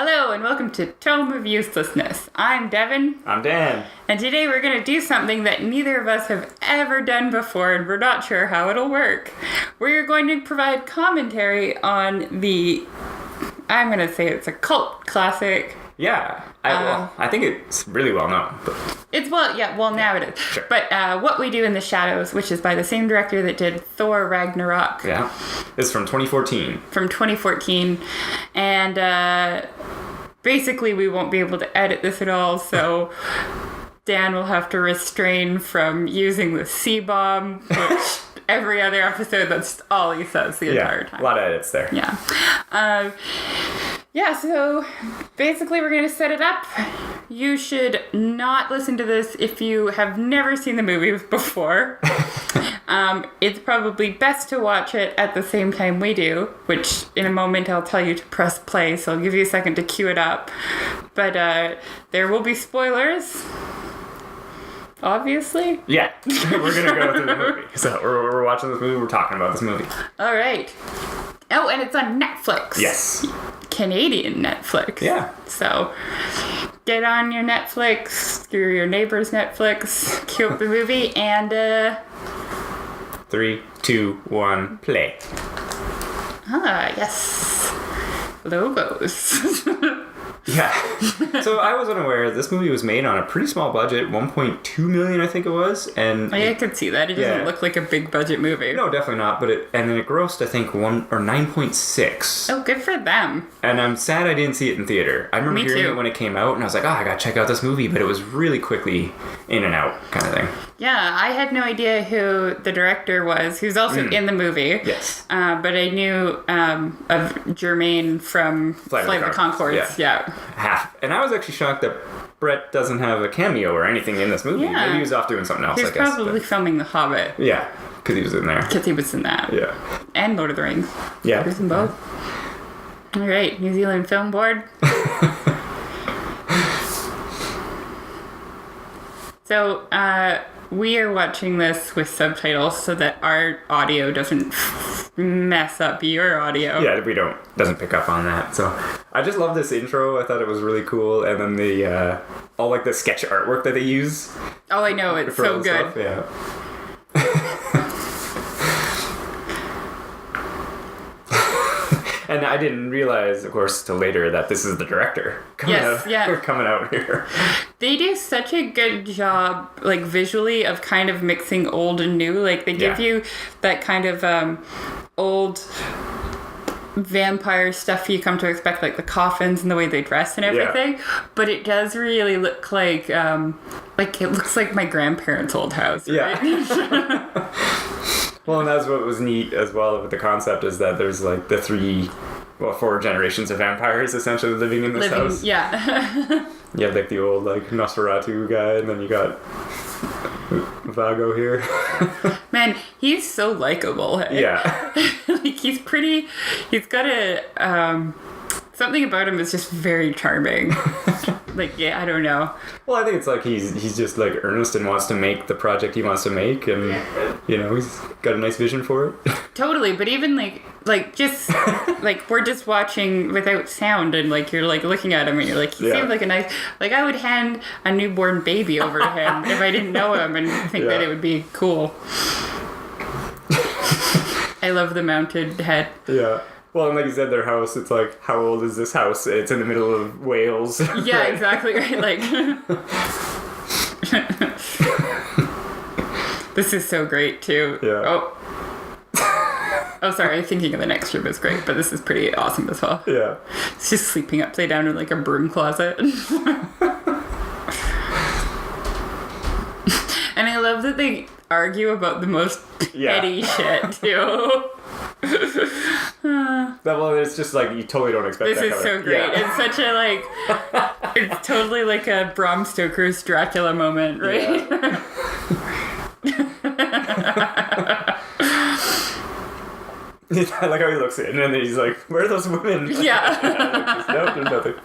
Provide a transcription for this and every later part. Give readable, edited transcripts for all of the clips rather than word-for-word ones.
Hello and welcome to Tome of Uselessness. I'm Devin. I'm Dan. And today we're going to do something that neither of us have ever done before and we're not sure how it'll work. We're going to provide commentary on I'm going to say it's a cult classic. Yeah, I think it's really well known. But... now it is. Sure. But What We Do in the Shadows, which is by the same director that did Thor Ragnarok. Yeah, it's from 2014. From 2014. And basically we won't be able to edit this at all, so Dan will have to restrain from using the C-bomb, which every other episode, that's all he says the entire time. A lot of edits there. So basically we're going to set it up. You should not listen to this if you have never seen the movie before. It's probably best to watch it at the same time we do, which in a moment I'll tell you to press play, so I'll give you a second to cue it up. But there will be spoilers. Obviously. Yeah, we're going to go through the movie. So we're watching this movie, we're talking about this movie. All right. Oh, and it's on Netflix. Yes. Canadian Netflix. Yeah. So get on your Netflix, your neighbor's Netflix, cue up the movie, and 3, 2, 1, play. Yes. Logos. Yeah. So I was unaware this movie was made on a pretty small budget, 1.2 million I think it was, and I could see that. It doesn't look like a big budget movie. No, definitely not. But then it grossed I think 9.6. Oh, good for them. And I'm sad I didn't see it in theater. I remember hearing it when it came out, and I was like, I gotta check out this movie, but it was really quickly in and out kind of thing. Yeah, I had no idea who the director was, who's also in the movie. Yes. But I knew of Jermaine from Flight of the Conchords. Yeah. Half. And I was actually shocked that Brett doesn't have a cameo or anything in this movie. Yeah. Maybe he was off doing something else, He's I guess. probably filming The Hobbit. Yeah, because he was in there. Because he was in that. Yeah. And Lord of the Rings. Yeah. He was in both. All right, New Zealand Film Board. So, we are watching this with subtitles so that our audio doesn't mess up your audio. Yeah, doesn't pick up on that. So I just love this intro. I thought it was really cool. And then the all like the sketch artwork that they use. Oh, I know, it's so good. Stuff. Yeah. And I didn't realize, of course, till later that this is the director coming out here. They do such a good job, like, visually of kind of mixing old and new. Like, they give you that kind of old vampire stuff you come to expect, like the coffins and the way they dress and everything. Yeah. But it does really look like it looks like my grandparents' old house, right? Yeah. Well, and that's what was neat as well with the concept is that there's like the 4 generations of vampires essentially living in this house. Yeah. You have like the old like Nosferatu guy, and then you got Vago here. Man, he's so likable. Hey? Yeah. Like he's got a something about him is just very charming. Like, I don't know. Well, I think it's like he's just like earnest and wants to make the project he wants to make, and he's got a nice vision for it. Totally, but even like just like we're just watching without sound, and like you're like looking at him, and you're like, he seemed like a nice. Like I would hand a newborn baby over to him if I didn't know him and think that it would be cool. I love the mounted head. Yeah. Well, and like you said, their house, it's like, how old is this house? It's in the middle of Wales. Yeah, right? Exactly. Right. Like, this is so great, too. Yeah. Oh, sorry. Thinking of the next room is great, but this is pretty awesome as well. Yeah. It's just sleeping upside down in like a broom closet. And I love that they argue about the most petty shit, too. Well, it's just like you totally don't expect this that. This is so great. Yeah. It's such a like, it's totally like a Bram Stoker's Dracula moment, right? Yeah. I like how he looks in and then he's like, where are those women? Yeah. Nope, there's nothing.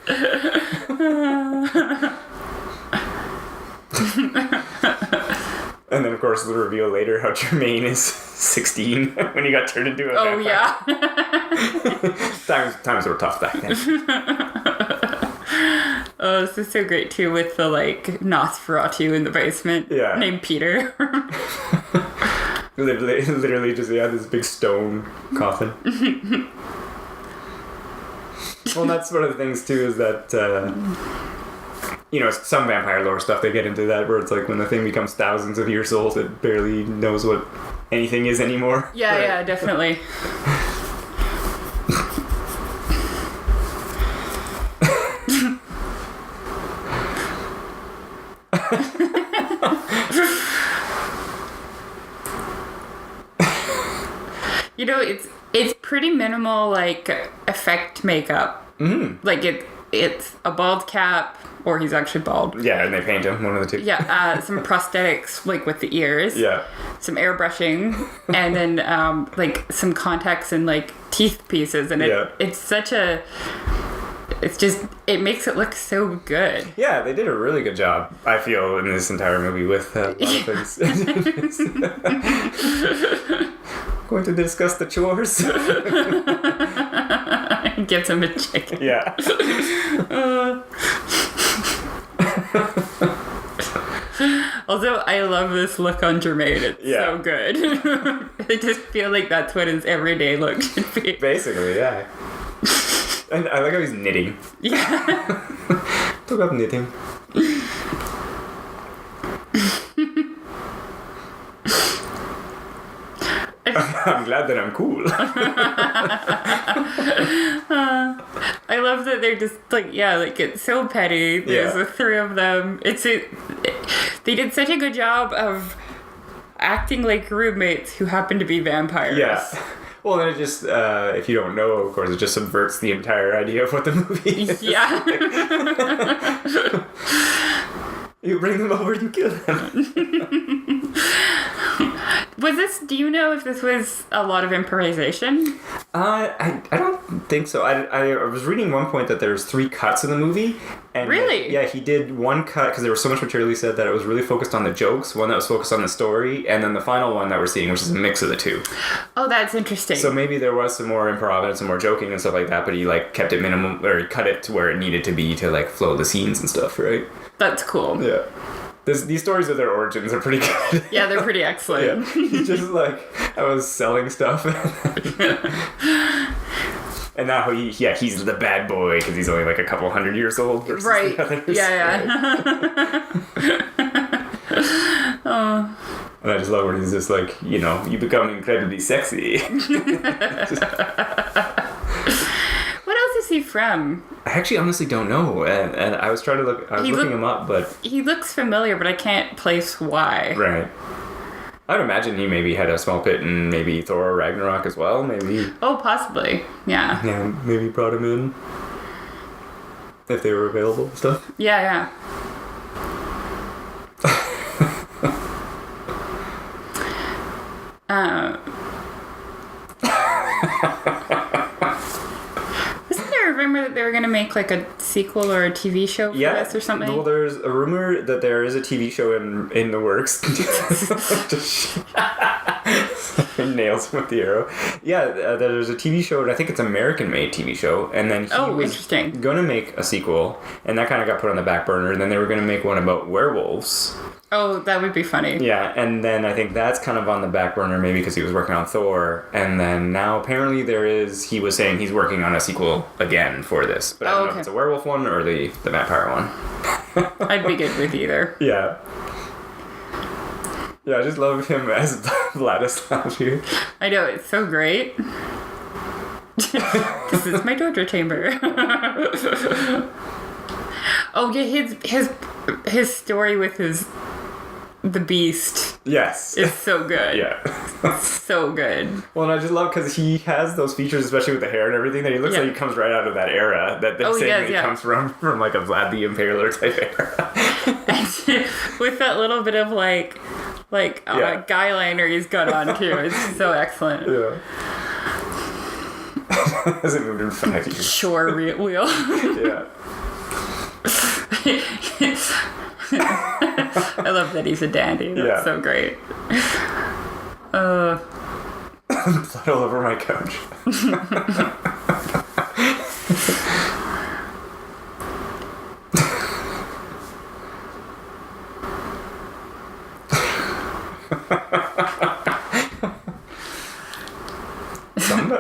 And then, of course, the reveal later how Jermaine is 16 when he got turned into a vampire. Oh, yeah. Times were tough back then. Oh, this is so great too with the like Nosferatu in the basement. Yeah. Named Peter. Literally just this big stone coffin. Well, that's one of the things too is that some vampire lore stuff they get into that where it's like when the thing becomes thousands of years old, it barely knows what anything is anymore. Yeah, yeah, definitely. It's pretty minimal, like, effect makeup. Mm-hmm. Like, it's a bald cap, or he's actually bald. Yeah, and they paint him, one of the two. Yeah, some prosthetics, like, with the ears. Yeah. Some airbrushing, and then, like, some contacts and, like, teeth pieces. And it's such a... It's just... It makes it look so good. Yeah, they did a really good job, I feel, in this entire movie with a lot of things. Going to discuss the chores. Gives him a chicken. Yeah. Also, I love this look on Jermaine. It's so good. I just feel like that's what his everyday look should be. Basically, yeah. And I like how he's knitting. Yeah. Took up knitting. I'm glad that I'm cool. I love that they're just like, it's so petty. There's the three of them. They did such a good job of acting like roommates who happen to be vampires. Yeah. Well, then it just, if you don't know, of course, it just subverts the entire idea of what the movie is. Yeah. You bring them over, you kill them. Do you know if this was a lot of improvisation? I don't think so. I was reading one point that there's 3 cuts in the movie. And really? Yeah, he did one cut because there was so much material he said that it was really focused on the jokes, one that was focused on the story, and then the final one that we're seeing, which is a mix of the two. Oh, that's interesting. So maybe there was some more improv and some more joking and stuff like that, but he like kept it minimum, or he cut it to where it needed to be to like flow the scenes and stuff, right? That's cool. Yeah. These stories of their origins are pretty good. Yeah, they're pretty excellent. Yeah. He's just like, I was selling stuff. And now he's the bad boy because he's only like a couple hundred years old versus right. the others. Yeah. Oh. And I just love when he's just like, you become incredibly sexy. What else is he from? I actually honestly don't know. And I was trying to look, looking him up, but... He looks familiar, but I can't place why. Right. I'd imagine he maybe had a small bit in maybe Thor Ragnarok as well, maybe. Oh, possibly. Yeah. Yeah, maybe brought him in. If they were available and stuff. Yeah. Remember that they were going to make like a sequel or a TV show for this or something? Well, there's a rumor that there is a TV show in the works. Nails with the arrow. Yeah, there's a TV show, and I think it's an American-made TV show, and then he was going to make a sequel, and that kind of got put on the back burner, and then they were going to make one about werewolves. Oh, that would be funny. Yeah, and then I think that's kind of on the back burner maybe because he was working on Thor, and then now apparently he was saying he's working on a sequel again for this, but I don't know if it's a werewolf one or the vampire one. I'd be good with either. Yeah. Yeah, I just love him as Vladislav here. I know, it's so great. This is my torture chamber. Oh yeah, his story with the beast. Yes. Is so good. Yeah. So good. Well, and I just love because he has those features, especially with the hair and everything, that he looks like he comes right out of that era that they're saying he comes from like a Vlad the Impaler type era. With that little bit of guy liner he's got on too. It's so excellent. Yeah. Hasn't moved in 5 years. Shore wheel. Yeah. I love that he's a dandy. That's so great. Blood all over my couch.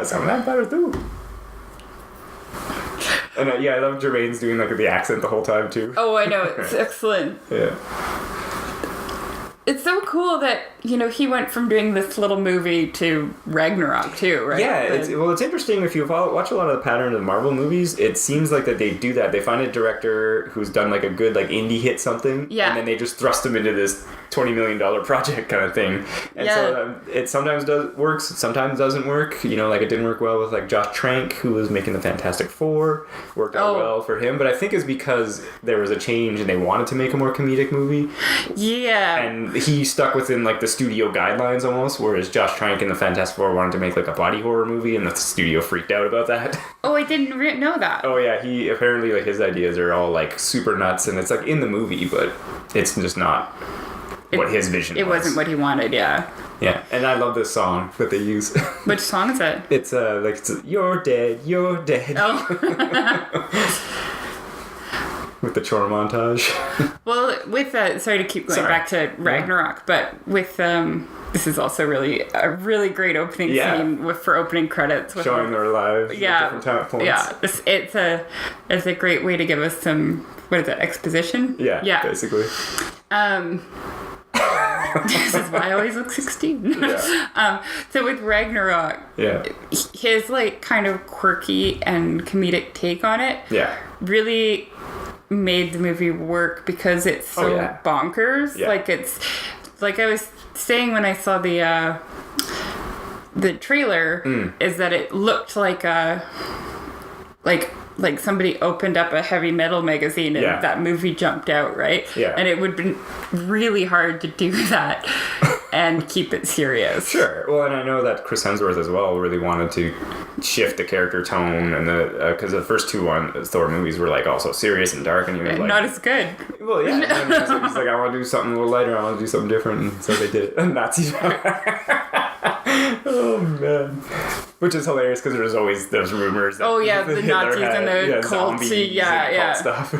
some vampires too. And I love Jermaine's doing like the accent the whole time too. Oh, I know, it's excellent. Yeah. It's so cool that, he went from doing this little movie to Ragnarok too, right? Yeah, it's interesting if you watch a lot of the pattern of Marvel movies, it seems like that they do that. They find a director who's done like a good like indie hit something, and then they just thrust him into this $20 million project kind of thing. And so it sometimes works, sometimes doesn't work. Like it didn't work well with like Josh Trank, who was making the Fantastic Four. Worked out well for him, but I think it's because there was a change and they wanted to make a more comedic movie. Yeah. And he stuck within like the studio guidelines almost, whereas Josh Trank in the Fantastic Four wanted to make like a body horror movie, and the studio freaked out about that. Oh, I didn't know that. Oh yeah, he apparently like his ideas are all like super nuts, and it's like in the movie, but it's just not what his vision was. It wasn't what he wanted, yeah. Yeah, and I love this song that they use. Which song is it? It's You're Dead, You're Dead. Oh. With the chore montage. Well, with sorry to keep going back to Ragnarok, but with this is also a really great opening scene for opening credits. With showing their lives at different time points. Yeah, it's a great way to give us some, what is it, exposition? Yeah, basically. This is why I always look 16. Yeah. So with Ragnarok, his like kind of quirky and comedic take on it really made the movie work because it's so bonkers. Yeah. Like it's like I was saying when I saw the trailer is that it looked like like somebody opened up a heavy metal magazine and that movie jumped out, right? Yeah. And it would have been really hard to do that and keep it serious. Sure. Well, and I know that Chris Hemsworth as well really wanted to shift the character tone, and because the first two Thor movies were like also serious and dark, and he was like not as good. Well, yeah. And he's like, I want to do something a little lighter. I want to do something different, and so they did it. Nazis. Oh man. Which is hilarious because there's always those rumors that the Nazis and the cult cult stuff.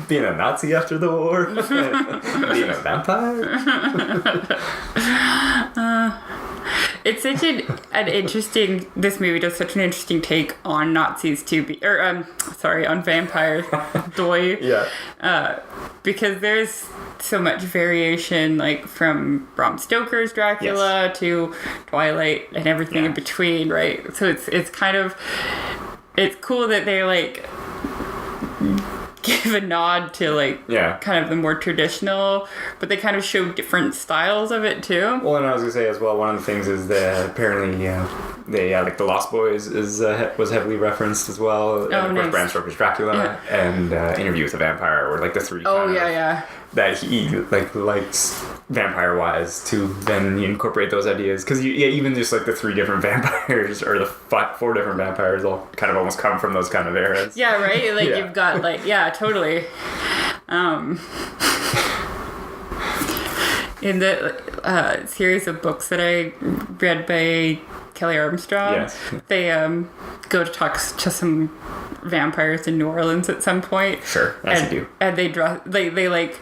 Being a Nazi after the war, being a vampire. It's such an interesting. This movie does such an interesting take on Nazis on vampires. Doi. Yeah. Because there's so much variation, like from Bram Stoker's Dracula to Twilight and everything in between, right? So it's kind of cool that they like give a nod to like kind of the more traditional, but they kind of show different styles of it too. Well, and I was gonna say as well, one of the things is that apparently they like the Lost Boys was heavily referenced as well, and of course Bram Stoker's Dracula and Interview with a Vampire were like the three. That he like likes vampire wise to then incorporate those ideas, because even just like the three different vampires or the four different vampires all kind of almost come from those kind of eras. Yeah, right. Like you've got like totally. In the series of books that I read by Kelly Armstrong, they go to talk to some vampires in New Orleans at some point. Sure, as you do. And they like,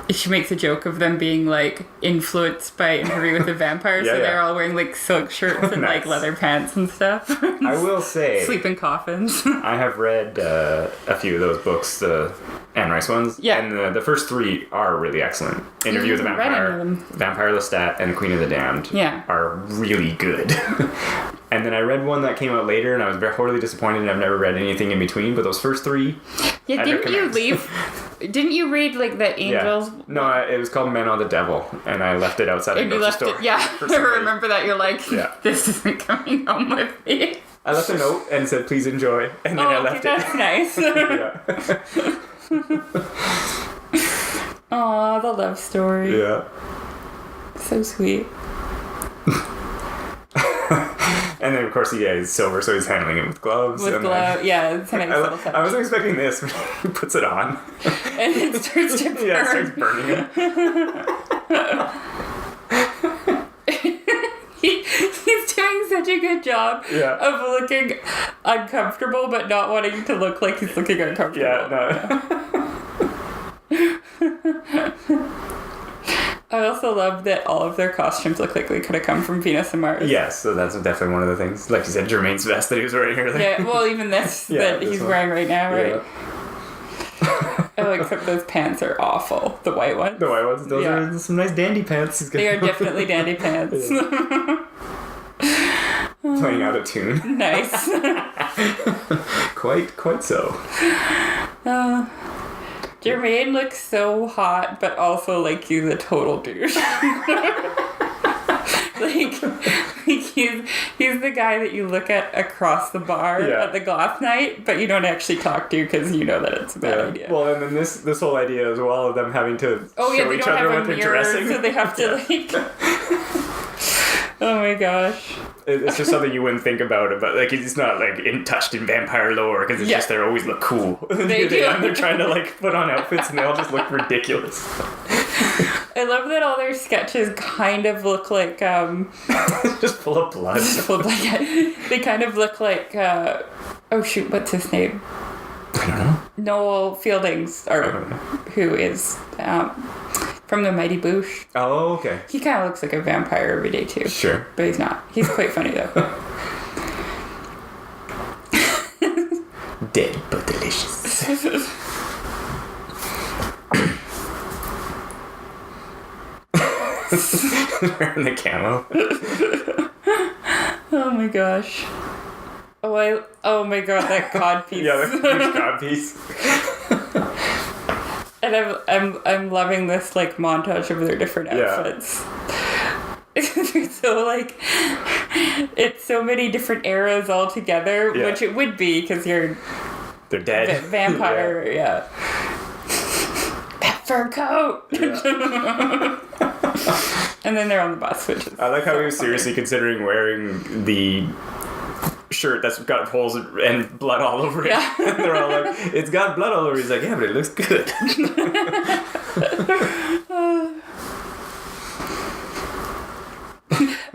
she makes a joke of them being like influenced by Interview with a Vampire, so they're all wearing like silk shirts and like leather pants and stuff. I will say, sleep in coffins. I have read a few of those books, the Anne Rice ones, and the first three are really excellent. Interview with a Vampire, Vampire Lestat, and Queen of the Damned are really good. And then I read one that came out later, and I was very horribly disappointed, and I've never read anything in between, but those first three... Yeah, didn't you read, like, the Angels? Yeah. No, it was called Men on the Devil, and I left it outside the grocery store. I remember that. You're like, this isn't coming home with me. I left a note and said, please enjoy, and then I left it. That's nice. Aw, the love story. Yeah. So sweet. And then, of course, he's silver, so he's handling it with gloves. It's a nice little touch. I wasn't expecting this, but he puts it on. And it starts to burn. Yeah, it starts burning him. He's doing such a good job of looking uncomfortable, but not wanting to look like he's looking uncomfortable. Yeah, no. I also love that all of their costumes look like they could have come from Venus and Mars. Yes, so that's definitely one of the things. Like you said, Jermaine's vest that he was wearing earlier. Yeah, well, even this that he's wearing right now, right? Yeah. Oh, except those pants are awful. The white ones. The white ones. Those are some nice dandy pants. They are definitely dandy pants. Playing out of tune. Nice. Quite so. Jermaine looks so hot, but also like he's a total douche. like he's the guy that you look at across the bar at the glass night, but you don't actually talk to because you know that it's a bad idea. Well, and then this whole idea as well of them having to show each other what they're dressing, so they have to like. Oh my gosh. It's just something you wouldn't think about, but like it's not like touched in vampire lore because it's just they always look cool. They do. And they're trying to like put on outfits and they all just look ridiculous. I love that all their sketches kind of look like just full of blood. They kind of look like oh shoot, what's his name? I don't know. Noel Fielding's, or who is from the Mighty Boosh. Oh, okay. He kind of looks like a vampire every day too. Sure. But he's not. He's quite funny though. Dead but delicious. Wearing the camo. Oh my gosh. Oh my god, that cod piece. Yeah, the huge cod piece. And I'm loving this like montage of their different outfits. So like it's so many different eras all together, which it would be because they're dead. Vampire, yeah. That fur coat. Yeah. And then they're on the bus, which is I like how he was seriously considering wearing the shirt that's got holes and blood all over it. Yeah. And they're all like, it's got blood all over it. He's like, yeah, but it looks good.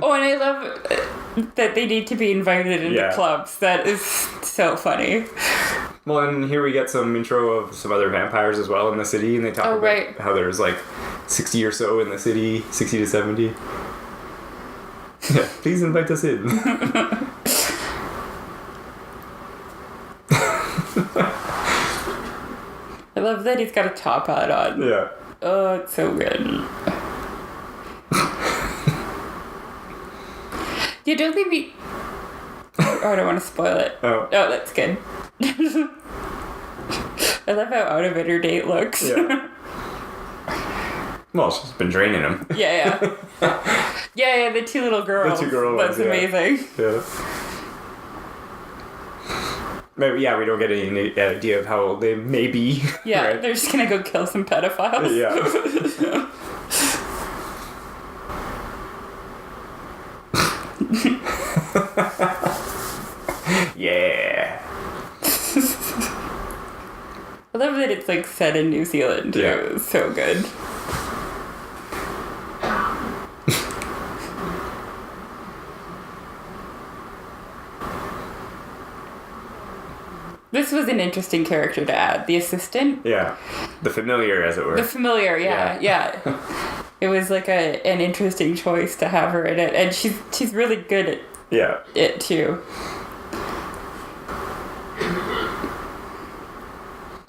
Oh, and I love that they need to be invited into clubs. That is so funny. Well, and here we get some intro of some other vampires as well in the city, and they talk about how there's like 60 or so in the city, 60 to 70. Yeah, please invite us in. I love that he's got a top hat on. Yeah. Oh, it's so good. You don't think me. Oh, I don't want to spoil it. Oh, that's good. I love how out of it her date looks. Yeah. Well, she's been draining him. Yeah. Yeah, the two little girls. The two girl ones. That's amazing. Yeah. Maybe, we don't get any idea of how old they may be. Yeah, right? They're just gonna go kill some pedophiles. Yeah. Yeah. I love that it's like set in New Zealand. Yeah. It was so good. This was an interesting character to add. The assistant. Yeah. The familiar, as it were. The familiar, yeah. It was like an interesting choice to have her in it. And she's really good at it too.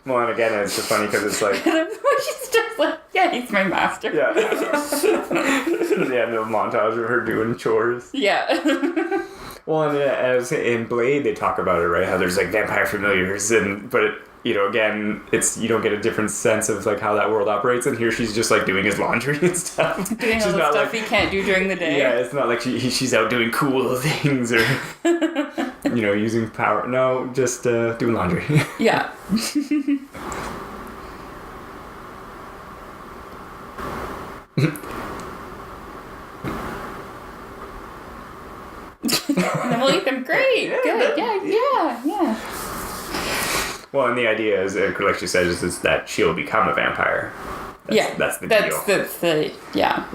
Well, and again, it's just funny because it's like... She's just like, yeah, he's my master. Yeah. No montage of her doing chores. Yeah. Well, and as in Blade, they talk about it, right? How there's like vampire familiars, but again, it's you don't get a different sense of like how that world operates. And here she's just like doing his laundry and stuff. Doing all the stuff he can't do during the day. Yeah, it's not like she's out doing cool things or using power. No, just doing laundry. Yeah. And then we'll eat them. Great. Good. Yeah. Well, and the idea is, like she says, is that she'll become a vampire. That's the deal. That's the yeah.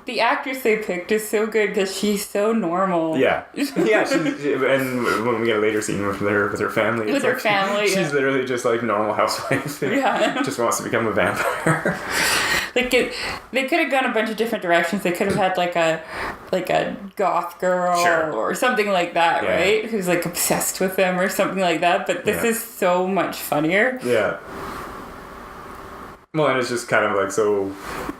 The the actress they picked is so good because she's so normal. Yeah. Yeah, and when we get a later scene with her family. With her family, she's literally just like normal housewife. Yeah. Just wants to become a vampire. Like they could have gone a bunch of different directions. They could have had like a goth girl or something like that, right? Who's like obsessed with them or something like that. But this is so much funnier. Yeah. Well, and it's just kind of like so.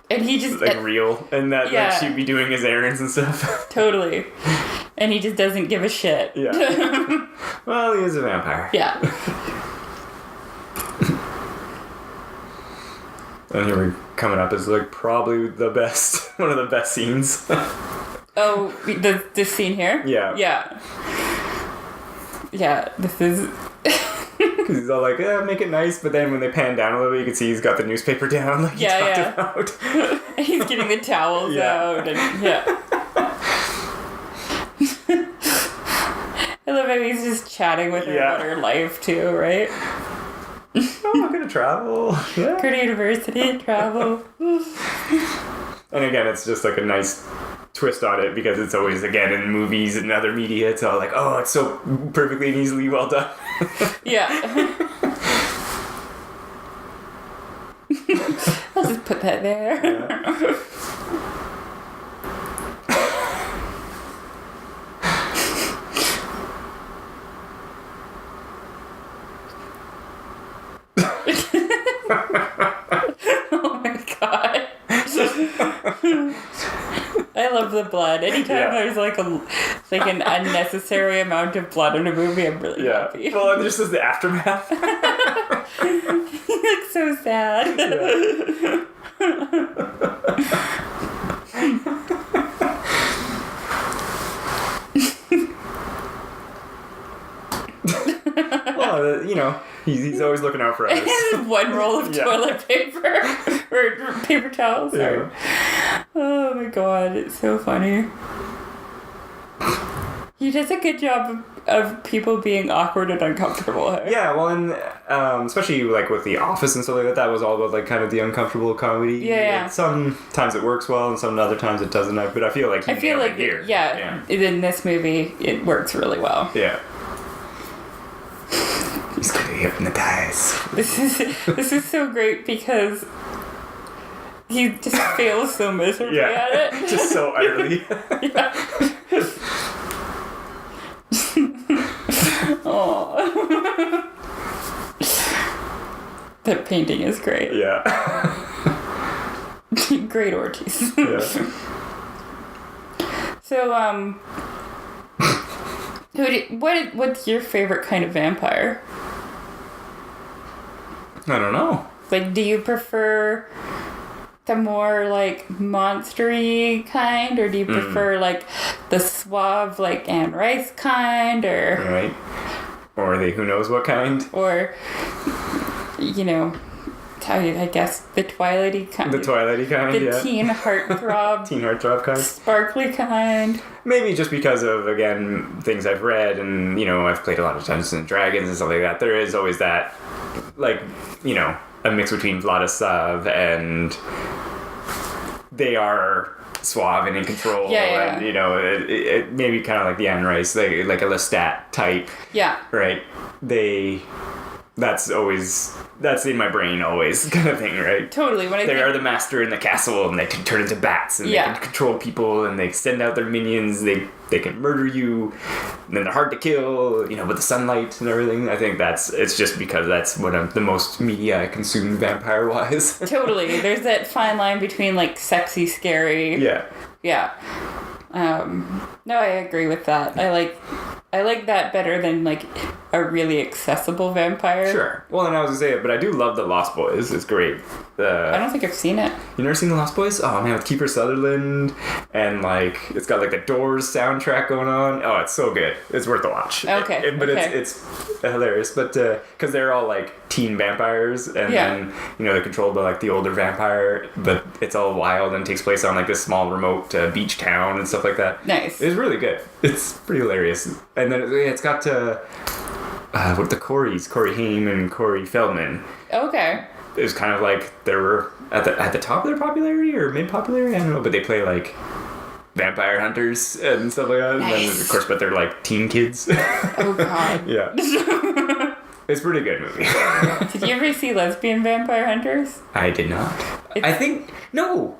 And he just like real, and that like she'd be doing his errands and stuff. Totally. And he just doesn't give a shit. Yeah. Well, he is a vampire. Yeah. And here we're coming up as like probably the best, one of the best scenes. Oh, this scene here? Yeah. Yeah. Yeah, this is... Because he's all like, make it nice, but then when they pan down a little bit, you can see he's got the newspaper down like he talked about. He's getting the towels out, and I love how he's just chatting with her about her life too, right? Oh, I'm gonna travel. Yeah. Go to university, travel. And again, it's just like a nice twist on it because it's always, again, in movies and other media, it's all like, oh, it's so perfectly and easily well done. Yeah. I'll just put that there. Yeah. Oh my god. I love the blood. Anytime there's like an unnecessary amount of blood in a movie, I'm really happy. Well, and just as the aftermath. He looks so sad. Well, you know, he's always looking out for us. One roll of toilet paper or paper towels. Yeah. Oh my god, it's so funny. He does a good job of people being awkward and uncomfortable. Hey? Yeah, well, and especially like with The Office and stuff like that was all about like kind of the uncomfortable comedy. Yeah. Like, sometimes it works well, and some other times it doesn't. But I feel like here. Yeah, in this movie, it works really well. Yeah. He's gonna hypnotize. This is so great because he just fails so miserably at it. Just so utterly. Oh. That painting is great. Yeah. Great Ortiz. Yeah. So, what's your favorite kind of vampire? I don't know. Like, do you prefer the more like monstery kind, or do you prefer like the suave like Anne Rice kind, or right, or the who knows what kind, or you know, I guess the Twilighty kind. The Twilighty kind, the teen heartthrob kind, sparkly kind. Maybe just because of, again, things I've read and, you know, I've played a lot of Dungeons and Dragons and stuff like that. There is always that, like, you know, a mix between Vladislav and they are suave and in control. Yeah. And, you know, it maybe kind of like the Anne Rice, like a Lestat type. Yeah. Right? That's in my brain always kind of thing, right? Totally. They are the master in the castle, and they can turn into bats, and they can control people, and they send out their minions. They can murder you, and then they're hard to kill, you know, with the sunlight and everything. I think it's just because that's what I'm the most media I consume vampire-wise. Totally. There's that fine line between, like, sexy, scary. Yeah. Yeah. No, I agree with that. I like that better than like a really accessible vampire. Sure. Well, and I was gonna say it, but I do love The Lost Boys. It's great. I don't think I've seen it. You never seen The Lost Boys? Oh man, with Kiefer Sutherland, and like it's got like the Doors soundtrack going on. Oh, it's so good. It's worth a watch. Okay. It's hilarious. But because they're all like teen vampires, and then you know they're controlled by like the older vampire, but it's all wild and takes place on like this small remote beach town and stuff like that. Nice. It's really good. It's pretty hilarious. And then it's got what the Corey Haim and Corey Feldman. Okay. it was kind of like they were at the top of their popularity or mid popularity. I don't know, but they play like vampire hunters and stuff like that. Nice. And then of course, but they're like teen kids. Oh God. Yeah. It's a pretty good movie. Did you ever see Lesbian Vampire Hunters? I did not. I think no.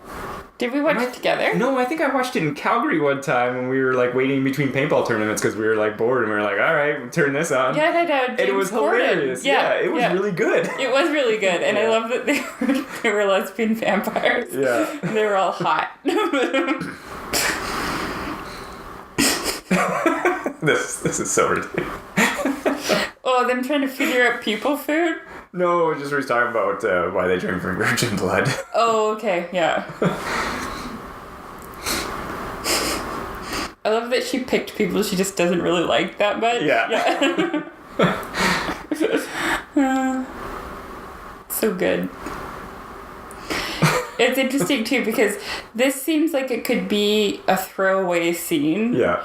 Did we watch it together? No, I think I watched it in Calgary one time when we were like waiting between paintball tournaments because we were like bored and we were like, all right, we'll turn this on. Yeah, and it was hilarious. Yeah, it was really good. It was really good, and I love that they were lesbian vampires. Yeah, they were all hot. This is so ridiculous. Oh, them trying to figure out people food? No, just was talking about why they drink from virgin blood. Oh, okay, yeah. I love that she picked people she just doesn't really like that much. Yeah. So good. It's interesting, too, because this seems like it could be a throwaway scene. Yeah.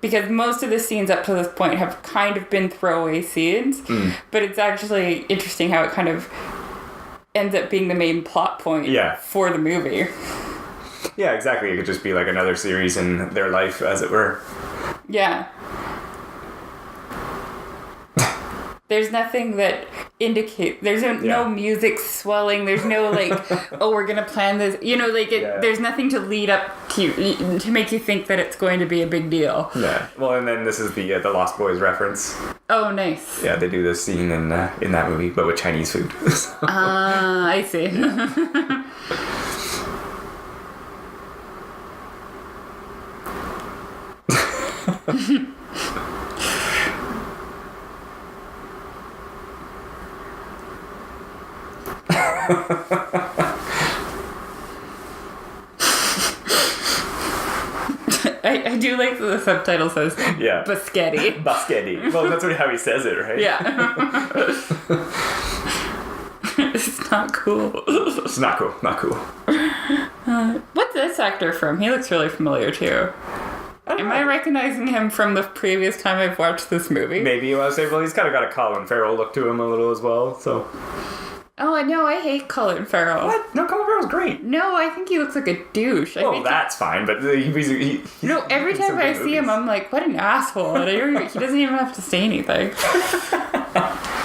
Because most of the scenes up to this point have kind of been throwaway scenes. But it's actually interesting how it kind of ends up being the main plot point for the movie. Yeah, exactly. It could just be like another series in their life, as it were. Yeah. There's nothing that indicates... There's no music swelling. There's no, like, oh, we're going to plan this. You know, like, there's nothing to lead up to make you think that it's going to be a big deal. Yeah. Well, and then this is the Lost Boys reference. Oh, nice. Yeah, they do this scene in that movie, but with Chinese food. I see. I do like that the subtitle says Baschetti. Baschetti. Well, that's how he says it, right? Yeah. It's not cool. It's not cool. Not cool. What's this actor from? He looks really familiar too. Am I recognizing him from the previous time I've watched this movie? Maybe you want to say, well, he's kind of got a Colin Farrell look to him a little as well, so... Oh, no, I hate Colin Farrell. What? No, Colin Farrell's great. No, I think he looks like a douche. Well, that's fine, but he no, every time I see him, I'm like, what an asshole. And he doesn't even have to say anything.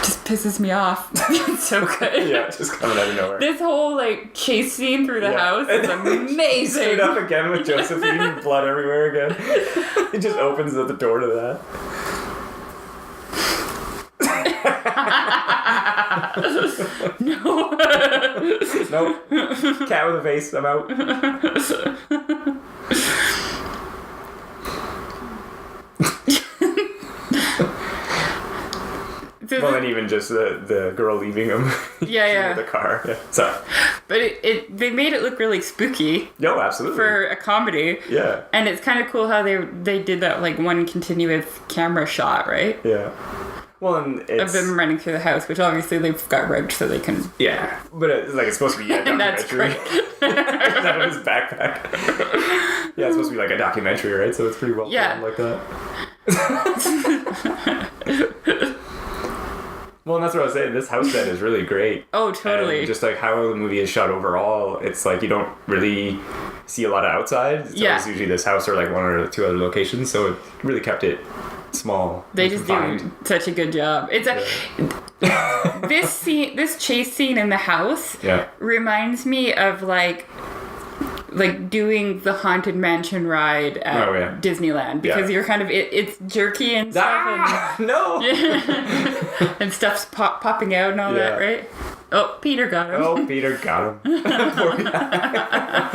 Just pisses me off. It's so good. Yeah, just coming out of nowhere. This whole, like, chase scene through the house is amazing. Straight up again with Josephine, blood everywhere again. He just opens the door to that. No. Nope. Cat with a face. I'm out. Well, and even just the girl leaving him. Yeah. The car. Yeah. Sorry. But they made it look really spooky. No, absolutely. For a comedy. Yeah. And it's kind of cool how they did that, like, one continuous camera shot, right? Yeah. Well, and it's... Of them running through the house, which obviously they've got rigged so they can... Yeah, but it's supposed to be a documentary. And that's great. Out of his backpack. Yeah, it's supposed to be like a documentary, right? So it's pretty well filmed like that. Well, and that's what I was saying. This house set is really great. Oh, totally. And just like how the movie is shot overall, it's like you don't really see a lot of outside. It's always usually this house or like one or two other locations, so it really kept it small. They just do such a good job. It's this chase scene in the house reminds me of like doing the Haunted Mansion ride at Disneyland, because you're kind of it's jerky and stuff and stuff's popping out and all that, right? Oh, Peter got him. Oh, Peter got him. Poor guy.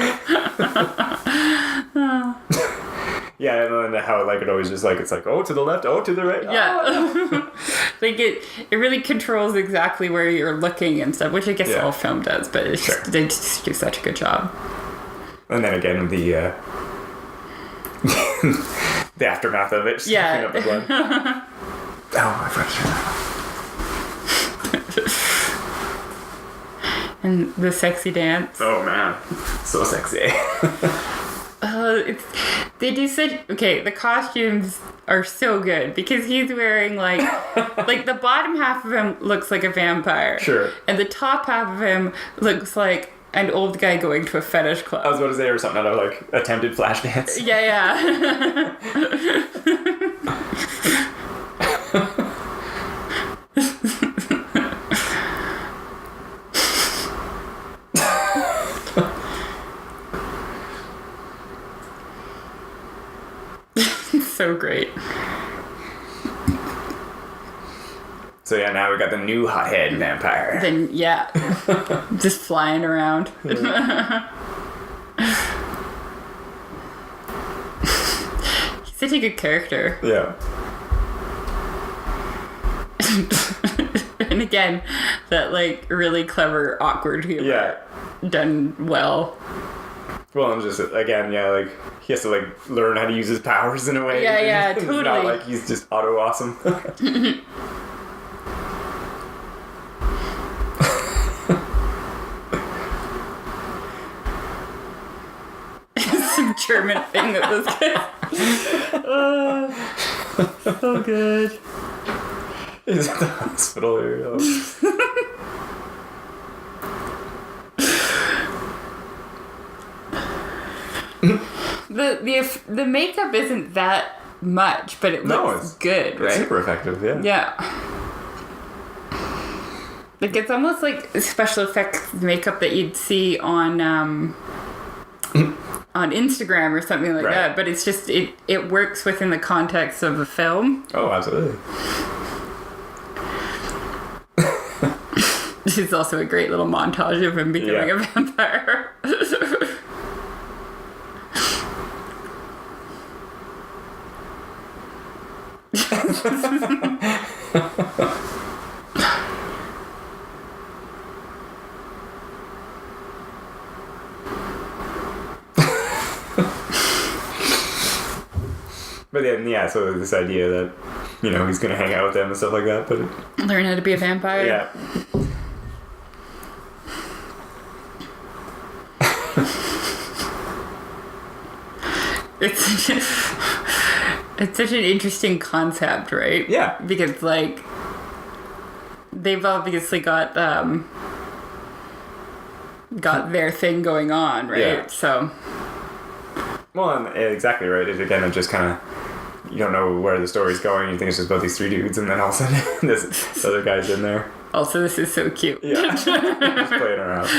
Yeah, and then how like it always just like it's like, oh, to the left, oh, to the right. Yeah. Oh. Like it really controls exactly where you're looking and stuff, which I guess all film does, but it's just, they just do such a good job. And then again the the aftermath of it, just clean up the blood. Oh, I forgot. And the sexy dance. Oh man, so sexy. They do such... Okay, the costumes are so good because he's wearing like the bottom half of him looks like a vampire. Sure. And the top half of him looks like an old guy going to a fetish club. I was about to say, or something out of like attempted flash dance. Yeah. So great. So yeah, now we got the new hothead vampire. Then yeah, just flying around. Yeah. He's such a good character. Yeah. And again, that like really clever, awkward humor. Yeah. Done well. Well, I'm just, again, yeah, like, he has to, like, learn how to use his powers in a way. Yeah, It's totally. not like he's just auto-awesome. Some German thing that was good. So good. He's at the hospital here. The makeup isn't that much, but it looks good, right? It's super effective, yeah. Yeah. Like it's almost like special effects makeup that you'd see on Instagram or something like that, but it's just it works within the context of the film. Oh, absolutely. This is also a great little montage of him becoming a vampire. But then, yeah, so this idea that, you know, he's going to hang out with them and stuff like that, but... Learn how to be a vampire. Yeah. It's such an interesting concept, right? Yeah. Because, like, they've obviously got their thing going on, right? Yeah. So... Well, and exactly right. It, again, it just kind of... You don't know where the story's going. You think it's just about these three dudes, and then all of a sudden, this other guy's in there. Also, this is so cute. Yeah. Just playing around.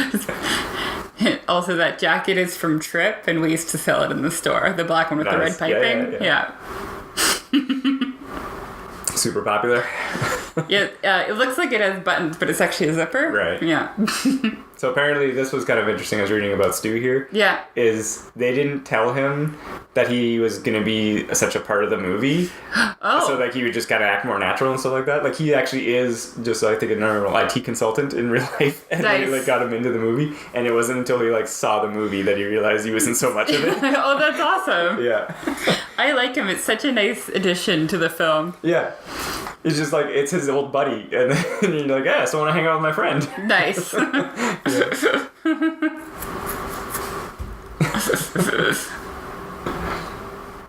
Also, that jacket is from Trip, and we used to sell it in the store. The black one with the red piping. Yeah. Super popular. It looks like it has buttons, but it's actually a zipper. Right. Yeah. So apparently this was kind of interesting. I was reading about Stu here. Yeah. Is they didn't tell him that he was going to be such a part of the movie. Oh. So like he would just kind of act more natural and stuff like that. Like he actually is just, I think, a normal IT consultant in real life. And nice. they like got him into the movie. And it wasn't until he like saw the movie that he realized he wasn't so much of it. Oh, that's awesome. Yeah. I like him. It's such a nice addition to the film. Yeah. It's just like, it's his old buddy. And then you're like, yeah, so I want to hang out with my friend. Nice.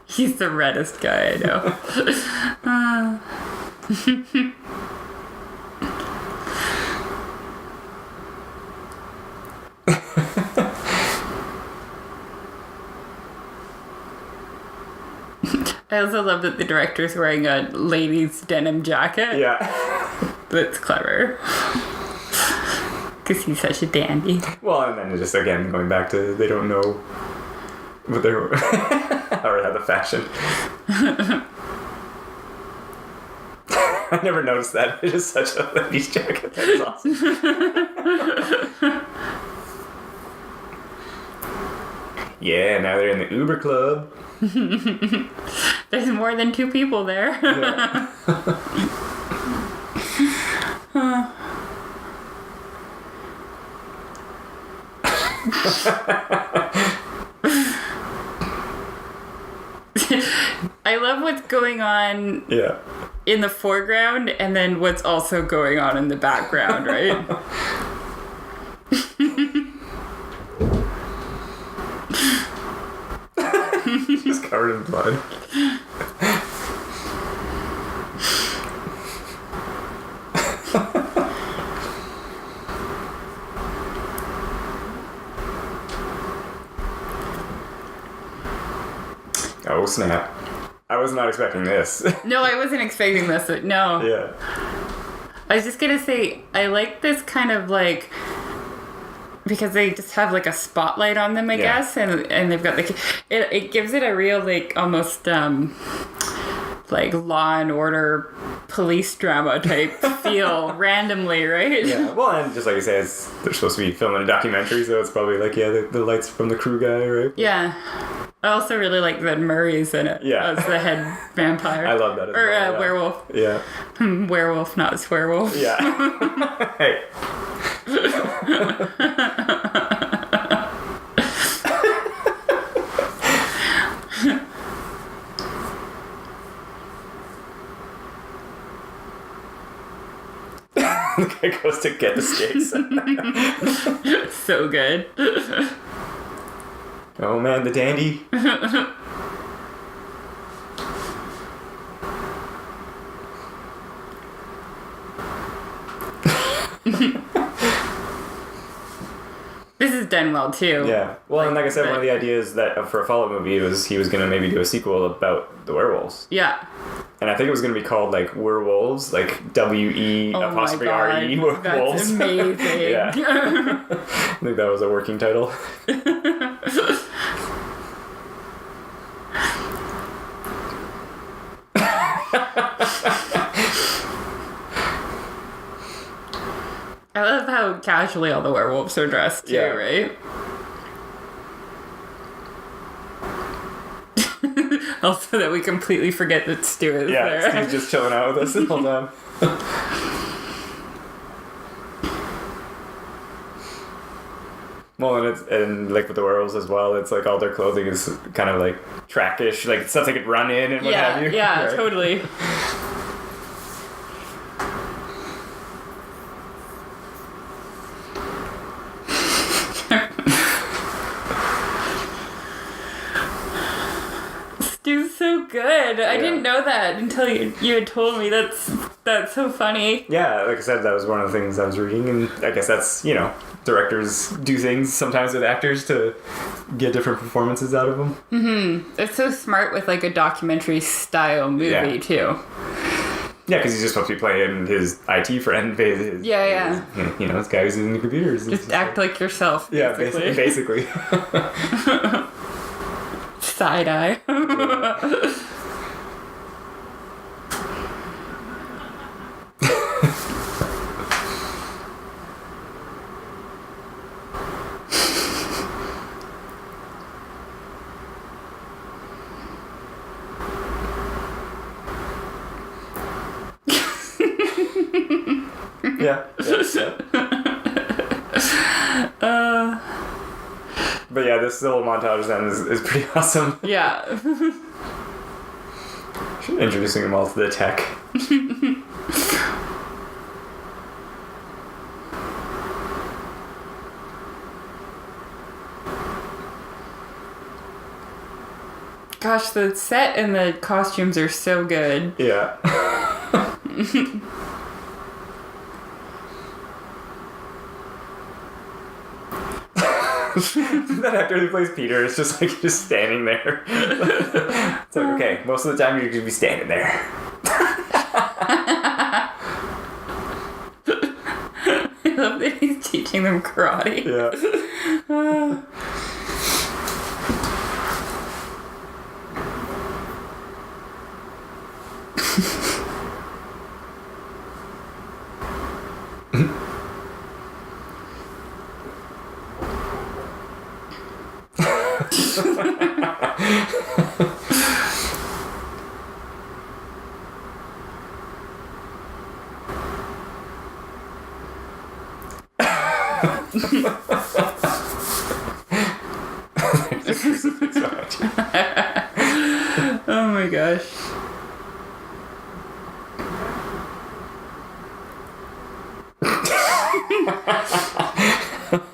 He's the reddest guy I know. I also love that the director's wearing a ladies' denim jacket. Yeah. That's clever. Because he's such a dandy. Well, and then just, again, going back to, they don't know what they were, or had the fashion. I never noticed that. It is such a ladies' jacket. That is awesome. Yeah, now they're in the Uber Club. There's more than two people there. Yeah. I love what's going on in the foreground and then what's also going on in the background, right? Just covered in blood. snap. I was not expecting this. No, I wasn't expecting this. No. Yeah. I was just gonna say, I like this kind of like, because they just have like a spotlight on them, I guess, and they've got like, it gives it a real like almost like Law and Order police drama type feel randomly, right? Yeah. Well, and just like you say, they're supposed to be filming a documentary, so it's probably like the lights from the crew guy, right? Yeah. I also really like that Murray's in it as the head vampire. I love that as well. Or werewolf. Yeah. Werewolf, not swearwolf. Yeah. Hey. The guy goes to get the stakes. So good. Oh man, the dandy. This is done well too. Yeah. Well, and like I said, one of the ideas that for a follow-up movie was he was going to maybe do a sequel about the werewolves. Yeah. And I think it was going to be called like Werewolves, like WE''RE Wolves. That's amazing. Yeah. I think that was a working title. I love how casually all the werewolves are dressed too, right? Also that we completely forget that Stu is there. Yeah, Stu's just chilling out with us the whole time. Well, and like with the werewolves as well, it's like all their clothing is kind of like trackish, like stuff they could run in and what have you. Yeah, right? Totally. Stu's so good. I didn't know that until you had told me. That's so funny. Yeah, like I said, that was one of the things I was reading, and I guess that's, directors do things sometimes with actors to get different performances out of them. Mm-hmm. It's so smart with like a documentary style movie too. Yeah, because he's just supposed to be playing his IT friend. His this guy who's in the computers. Just act like yourself. Basically. Yeah, basically. Side eye. Yeah. But yeah, this little montage then is pretty awesome. Yeah. Introducing them all to the tech. Gosh, the set and the costumes are so good. Yeah. That actor who plays Peter is just standing there. It's like, okay, most of the time you're gonna be standing there. I love that he's teaching them karate. Yeah. Oh my gosh.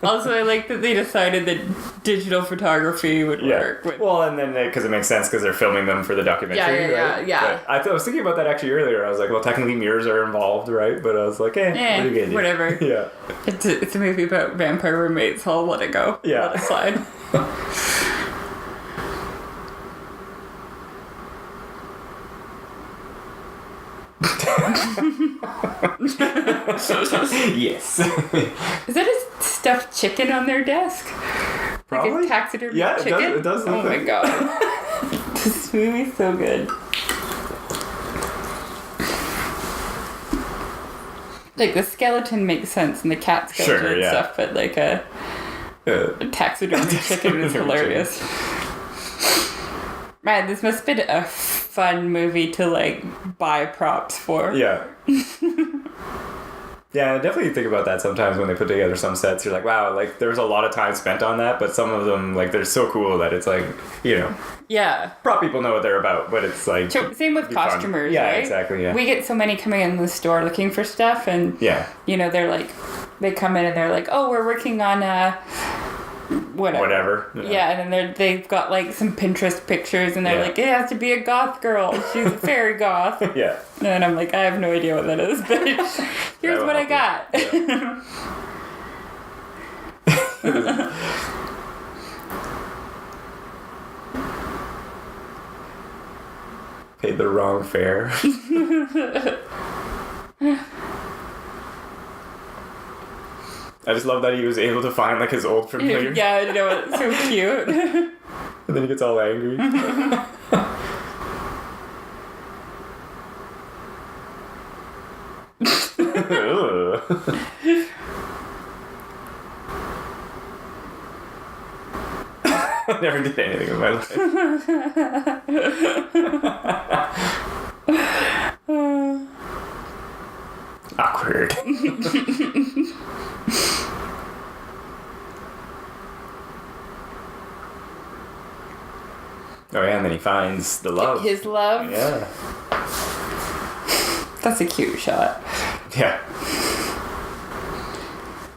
Also, I like that they decided that digital photography would work. Well, and then because it makes sense because they're filming them for the documentary, right? Yeah. But I was thinking about that actually earlier. I was like, well, technically mirrors are involved, right? But I was like, whatever. Yeah. It's a movie about vampire roommates. I'll let it go. Yeah. Let it slide. Yes. Is that a stuffed chicken on their desk? Probably. Like a taxidermy chicken? Yeah, it does look Oh my god. This movie's so good. Like, the skeleton makes sense and the cat skeleton and stuff, but like a taxidermy chicken is hilarious. Man, this must have been a fun movie to like buy props for. Yeah. Yeah, I definitely think about that sometimes when they put together some sets. You're like, wow, like there's a lot of time spent on that, but some of them, like, they're so cool that it's like, you know. Yeah. Prop people know what they're about, but it's like. Same with costumers, yeah, right? Exactly, yeah. We get so many coming in the store looking for stuff, and, you know, they're like, they come in and they're like, oh, we're working on whatever. Yeah, and then they've got like some Pinterest pictures and they're like, it has to be a goth girl. She's very goth. Yeah. And I'm like, I have no idea what that is, but here's what I got. Yeah. Paid the wrong fare. I just love that he was able to find like his old familiar. Yeah, I know, it's so cute. And then he gets all angry. I never did anything in my life. Awkward. Oh yeah, and then he finds the love. His love? Yeah. That's a cute shot. Yeah.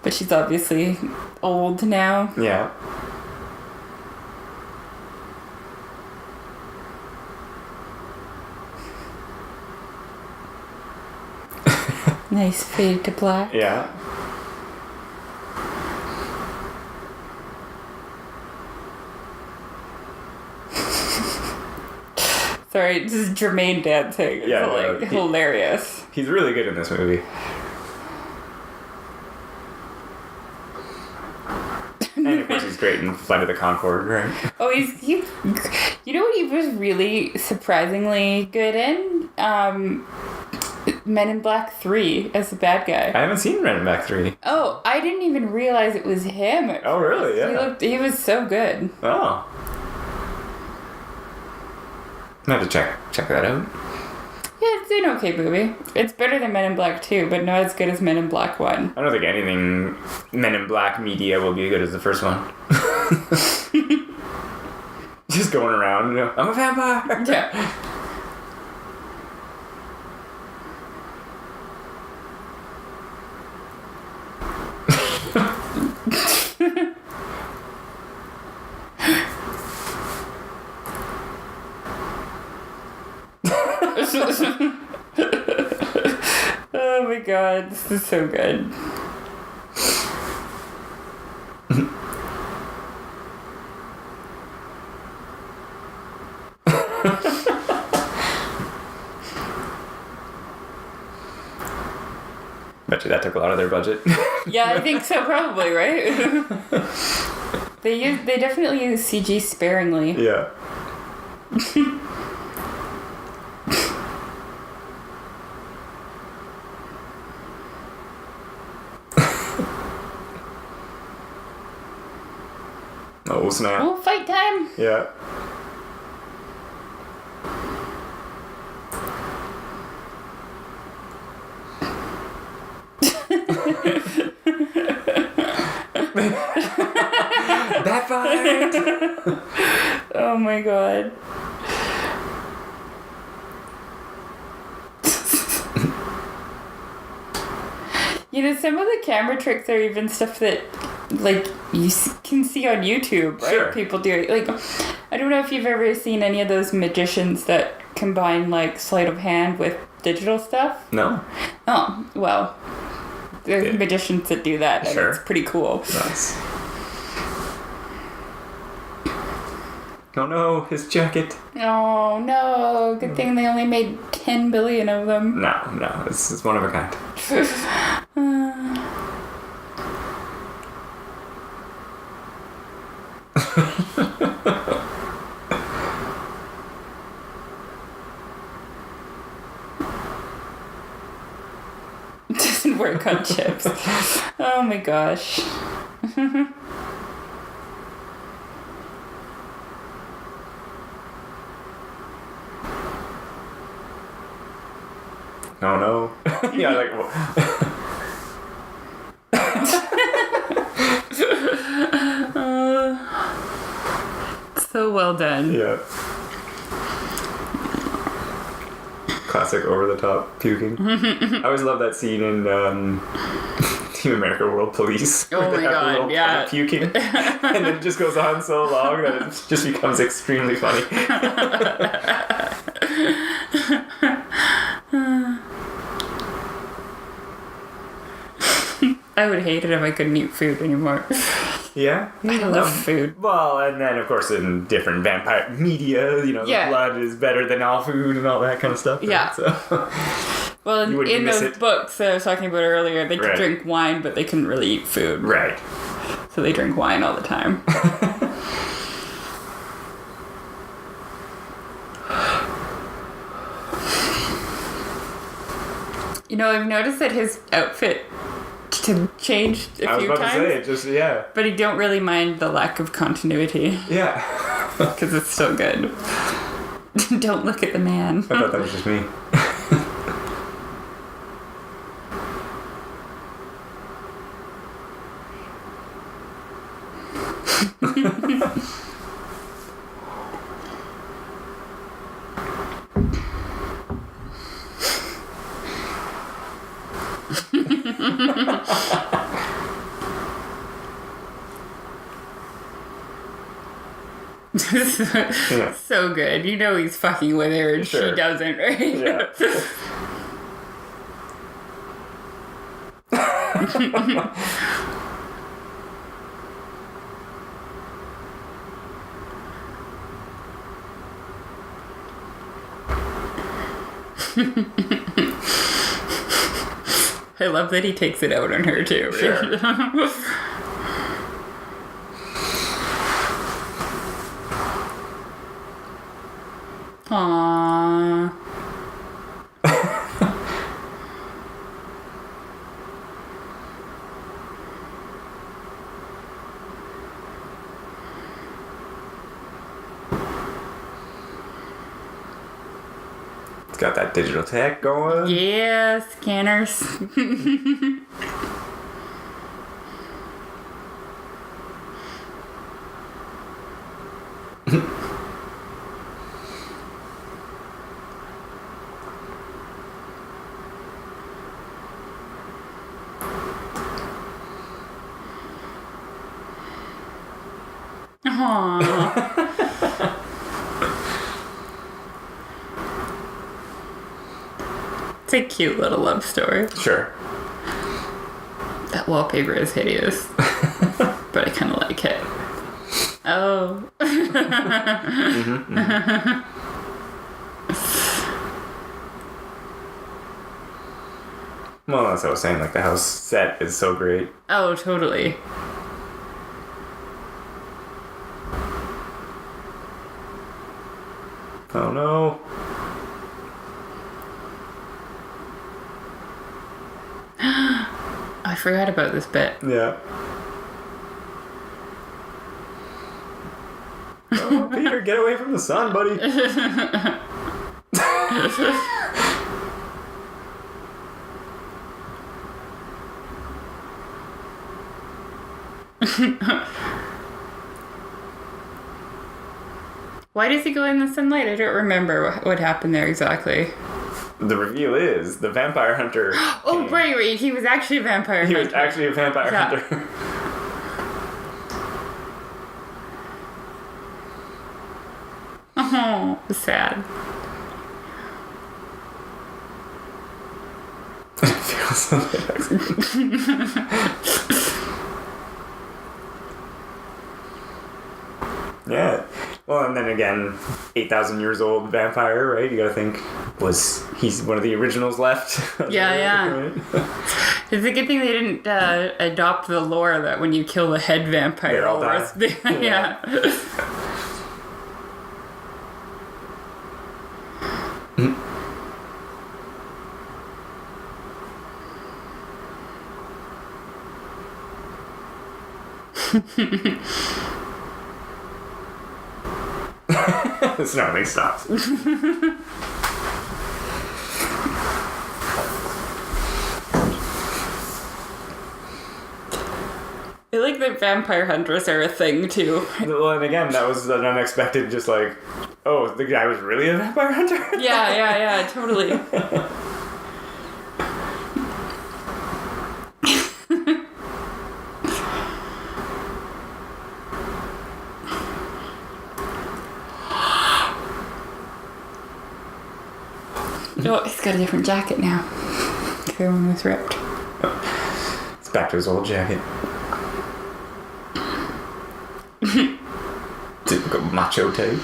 But she's obviously old now. Yeah. Nice fade to black. Yeah. Sorry, this is Jermaine dancing. It's hilarious. He's really good in this movie. And of course he's great in Flight of the Conchord, right? Oh, he you know what he was really surprisingly good in? Men in Black 3 as the bad guy. I haven't seen Men in Black 3. Oh, I didn't even realize it was him. Oh, really? Yeah. He was so good. Oh. I have to check that out. Yeah, it's an okay movie. It's better than Men in Black 2, but not as good as Men in Black 1. I don't think anything Men in Black media will be as good as the first one. Just going around, you know, I'm a vampire. Yeah. Oh my god, this is so good. Bet you that took a lot of their budget. Yeah, I think so, probably, right? They definitely use CG sparingly. Yeah. Oh, snap. Oh, fight time! Yeah. Backfired! Oh my god. You know, some of the camera tricks are even stuff that, like, you can see on YouTube, right? Sure. People do it. Like, I don't know if you've ever seen any of those magicians that combine, like, sleight of hand with digital stuff. No. Oh, well, there's magicians that do that, and Sure. it's pretty cool. Nice. Oh no, his jacket. Oh, no. Good thing they only made 10 billion of them. No, it's one of a kind. It doesn't work on chips. Oh my gosh. Oh no. Yeah, like. So well done. Yeah. Classic over the top puking. I always love that scene in Team America World Police. Oh my god, yeah. Puking. And then it just goes on so long that it just becomes extremely funny. I would hate it if I couldn't eat food anymore. Yeah? I love food. Well, and then, of course, in different vampire media, the blood is better than all food and all that kind of stuff. Right? Yeah. So, well, in those books that I was talking about earlier, they could drink wine, but they couldn't really eat food. Right. So they drink wine all the time. I've noticed that his outfit changed a few times. I was about to say, yeah. But I don't really mind the lack of continuity. Yeah. Because it's so good. Don't look at the man. I thought that was just me. Yeah. So good. He's fucking with her and sure. She doesn't, right? Yeah. I love that he takes it out on her too. Right? Sure. Aww. It's got that digital tech going. Yeah, scanners. Aww. It's a cute little love story. Sure. That wallpaper is hideous. But I kind of like it. Oh. Well, that's what I was saying. Like, the house set is so great. Oh, totally. Oh, no. I forgot about this bit. Yeah. Oh, Peter, get away from the sun, buddy. Why does he go in the sunlight? I don't remember what happened there exactly. The reveal is the vampire hunter. Oh, right. He was actually a vampire hunter. He was actually a vampire hunter. Oh, sad. Yeah. Well, and then again, 8,000 years old vampire, right? You gotta think, he's one of the originals left? Yeah. Right? It's a good thing they didn't adopt the lore that when you kill the head vampire, they all die. Yeah. The snarling stops. I like that vampire hunters are a thing too. Well, and again, that was an unexpected, just like, oh, the guy was really a vampire hunter? Yeah, totally. Oh, he's got a different jacket now. The other one was ripped. It's back to his old jacket. Typical macho type.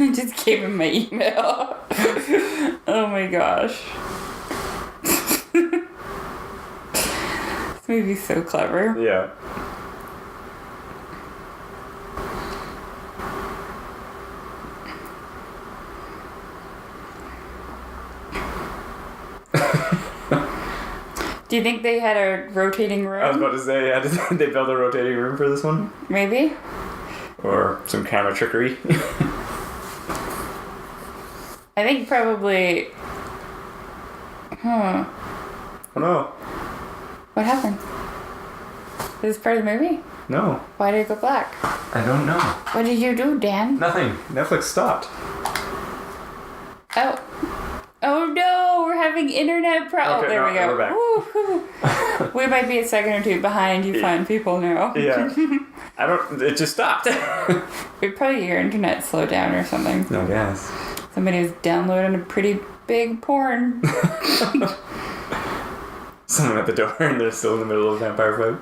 I just gave him my email. Oh my gosh. This movie's so clever. Yeah. Do you think they had a rotating room? I was about to say, yeah, did they build a rotating room for this one? Maybe. Or some camera trickery? I think probably... Oh no. What happened? Is this part of the movie? No. Why did it go black? I don't know. What did you do, Dan? Nothing. Netflix stopped. Oh. Oh no, we're having internet problems. Okay, there we go. we're back. Woo-hoo. We might be a second or two behind you fine people now. Yeah. It just stopped. Probably your internet slowed down or something. I guess. Somebody was downloading a pretty big porn. Someone at the door and they're still in the middle of a vampire fight.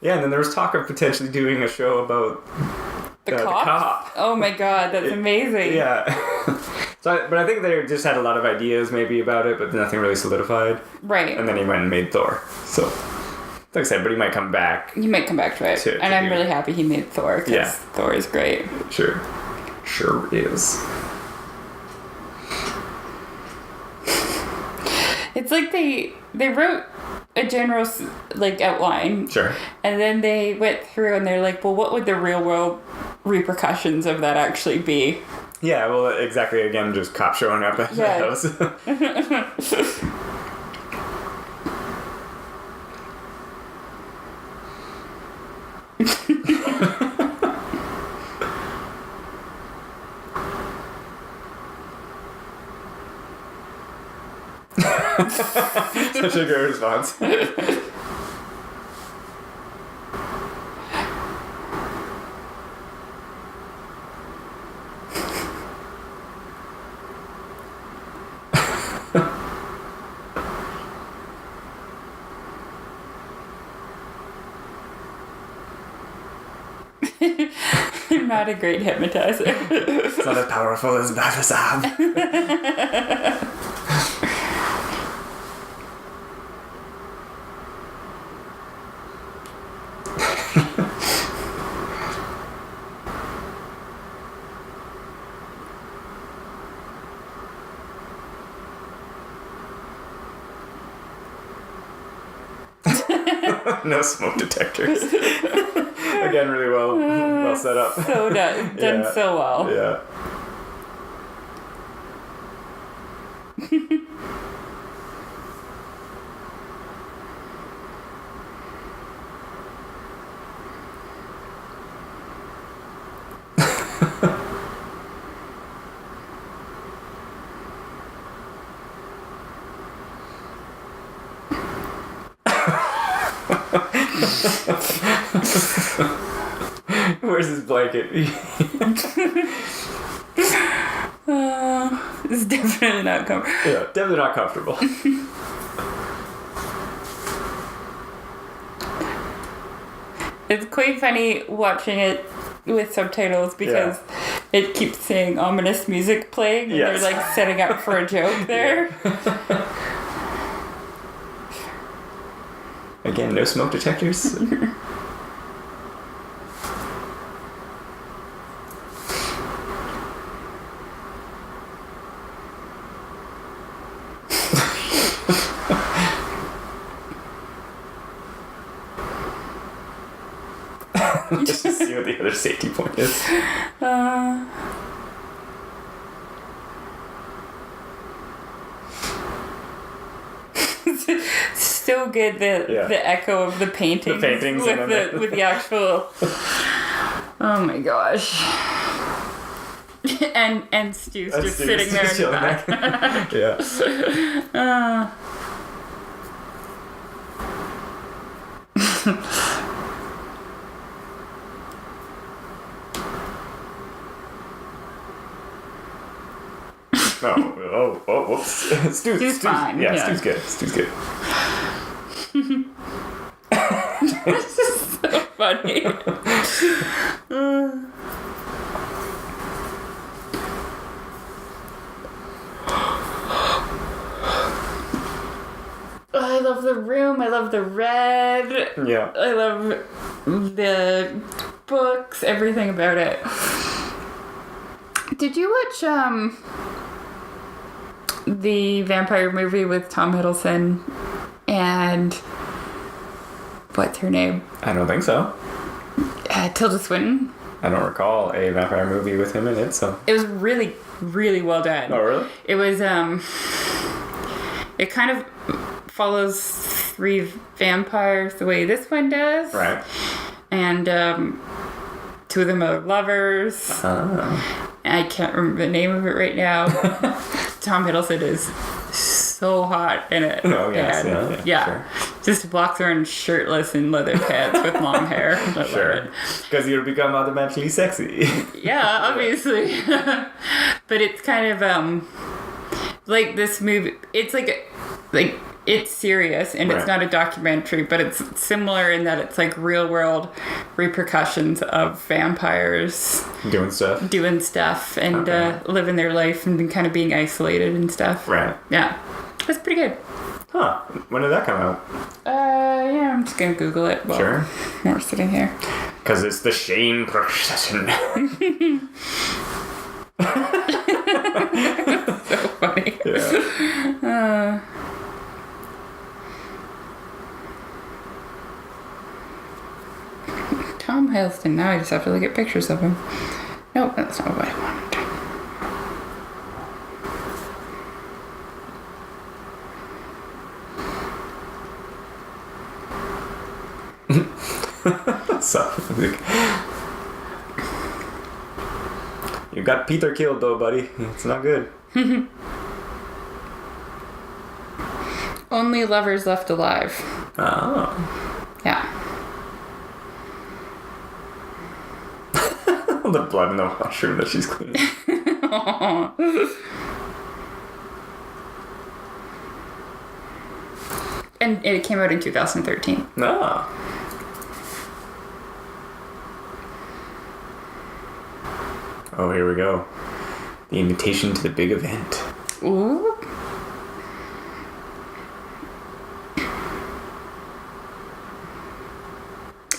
Yeah, and then there was talk of potentially doing a show about the cop. Oh my god, that's amazing. Yeah. But I think they just had a lot of ideas maybe about it, but nothing really solidified. Right. And then he went and made Thor. So, like I said, but he might come back. He might come back to it. And I'm really happy he made Thor, because Thor is great. Sure is. It's like they wrote a general outline. Sure. And then they went through and they're like, well, what would the real world repercussions of that actually be? Yeah, well, exactly. Again, just cops showing up at the house. Such a great response. I'm not a great hypnotizer. It's not as powerful as Bafasab. No smoke detectors. Again, really well set up. So done so well. Yeah. Where's his blanket? It's definitely not comfortable. Yeah, definitely not comfortable. It's quite funny watching it with subtitles because it keeps saying ominous music playing and they're like setting up for a joke there. Again, no smoke detectors. Just to see what the other safety point is. So good the echo of the paintings. The paintings with the actual. Oh my gosh. And Stu's just sitting there in the back. Yeah. Whoops. Stu's fine. Yeah, Stu's good. This is so funny. I love the room. I love the red. Yeah. I love the books. Everything about it. Did you watch the vampire movie with Tom Hiddleston and what's her name? I don't think so. Tilda Swinton. I don't recall a vampire movie with him in it, so. It was really, really well done. Oh, really? It was, it kind of follows 3 vampires the way this one does. Right. And, 2 of them are lovers. I can't remember the name of it right now. Tom Hiddleston is so hot in it. Oh, yes. Yeah. Sure. Just walks around shirtless in leather pants with long hair. Sure. Because you'll become automatically sexy. Yeah, obviously. But it's kind of, like this movie, it's like it's serious and it's not a documentary, but it's similar in that it's like real world repercussions of vampires doing stuff and living their life and kind of being isolated and stuff. Right. Yeah. That's pretty good. Huh. When did that come out? Yeah, I'm just gonna Google it while Sure. we're sitting here. Because it's the Shane procession. So funny. Yeah. Tom Hiddleston. Now I just have to look at pictures of him. Nope, that's not what I wanted. So, you got Peter killed though, buddy. It's not good. Only lovers left alive. Oh. Yeah. The blood in the washroom that she's cleaning. And it came out in 2013. No. Oh, here we go. The invitation to the big event. Ooh.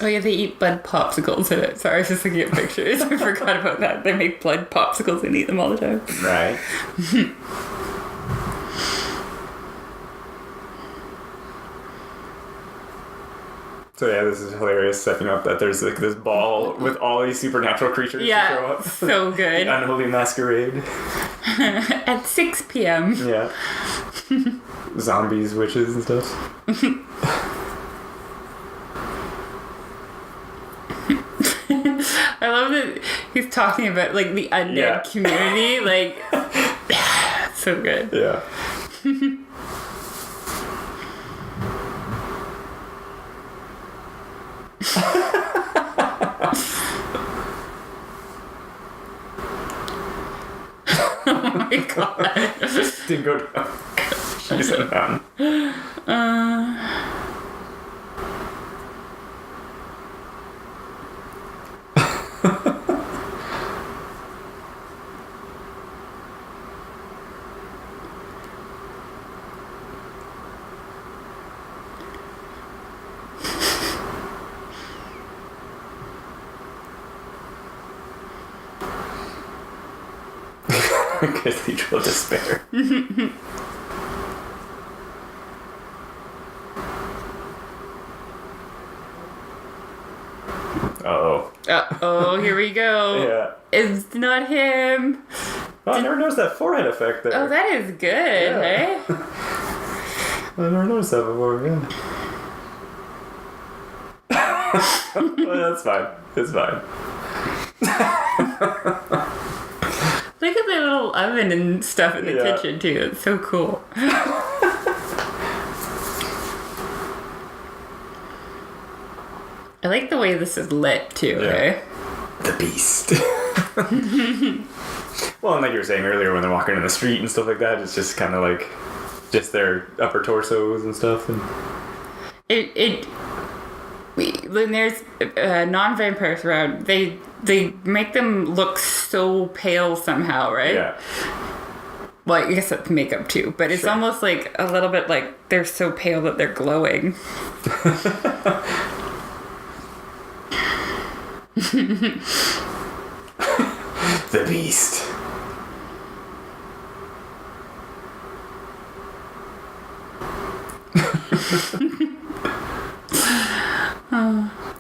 Oh yeah, they eat blood popsicles in it. Sorry, I was just looking at pictures. I forgot about that. They make blood popsicles and eat them all the time. Right. So yeah, this is hilarious, setting up that there's like this ball with all these supernatural creatures to show up. So good. The unholy masquerade. At 6 p.m. Yeah. Zombies, witches, and stuff. I love that he's talking about like the undead community. Like, so good. Yeah. Oh my god. Didn't go down. She said down. Cathedral of Despair. Uh-oh. Uh-oh, here we go. Yeah. It's not him. Oh, I never noticed that forehead effect there. Oh, that is good, Yeah. hey? I never noticed that before, yeah. Well, that's fine. It's fine. Look at the little oven and stuff in the kitchen, too. It's so cool. I like the way this is lit, too, eh? The Beast. Well, and like you were saying earlier, when they're walking in the street and stuff like that, it's just kind of like just their upper torsos and stuff. And when there's non-vampires around, they make them look so pale somehow, right? Yeah. Well, I guess that's makeup too, but it's almost like a little bit like they're so pale that they're glowing. The Beast.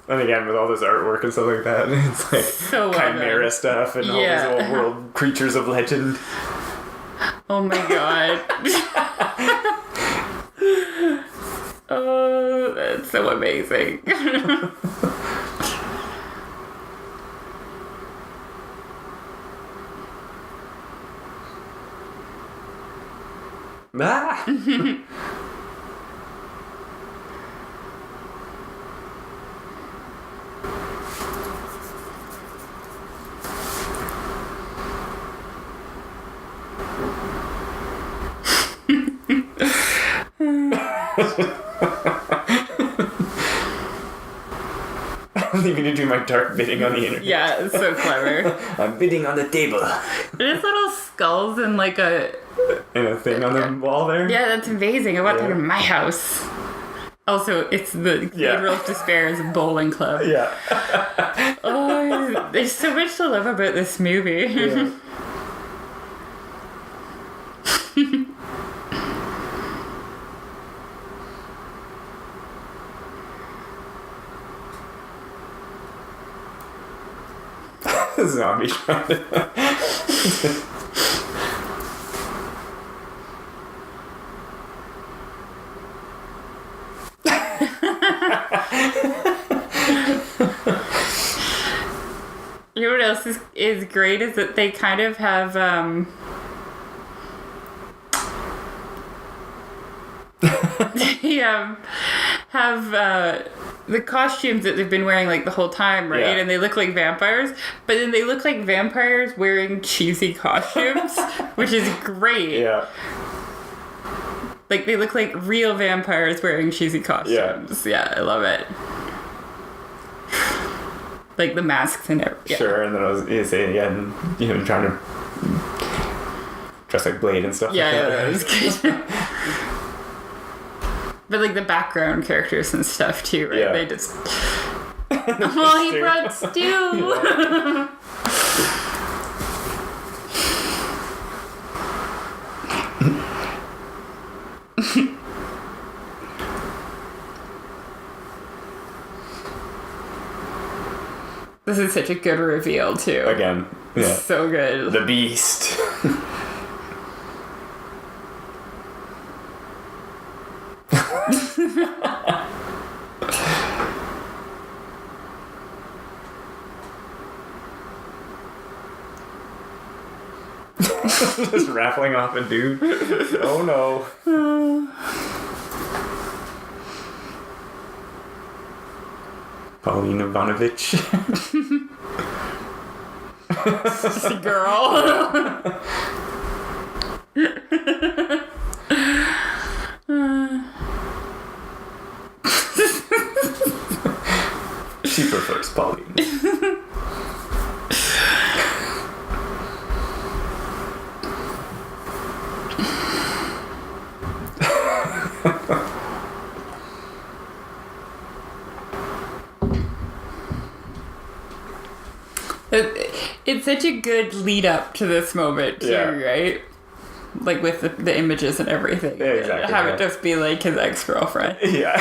And again, with all this artwork and stuff like that, it's like so chimera stuff and all these old world creatures of legend. Oh my god. Oh, that's so amazing. Ah! I'm leaving to do my dark bidding on the internet. Yeah, it's so clever. I'm bidding on the table. There's little skulls and like a thing on the wall there. Yeah, that's amazing. I want that in my house. Also, it's the Cathedral of Despair's bowling club. Yeah. Oh, there's so much to love about this movie. Yeah. Zombie trying to... You know what else is great is that they kind of have the costumes that they've been wearing like the whole time, right? Yeah. And they look like vampires, but then they look like vampires wearing cheesy costumes, which is great. Yeah. Like they look like real vampires wearing cheesy costumes. Yeah, I love it. Like the masks and everything. Yeah. Sure, and then I was saying, and trying to dress like Blade and stuff. Yeah, like that. that was good. But like the background characters and stuff too, right? Yeah. They just. Well, he brought stew. Yeah. This is such a good reveal too. Again, yeah. So good. The Beast. Just raffling off a dude. Oh no. Pauline Ivanovich. Girl. She prefers Pauline. It's such a good lead up to this moment too, right? Like with the images and everything. Yeah, exactly. Have it just be like his ex-girlfriend. Yeah.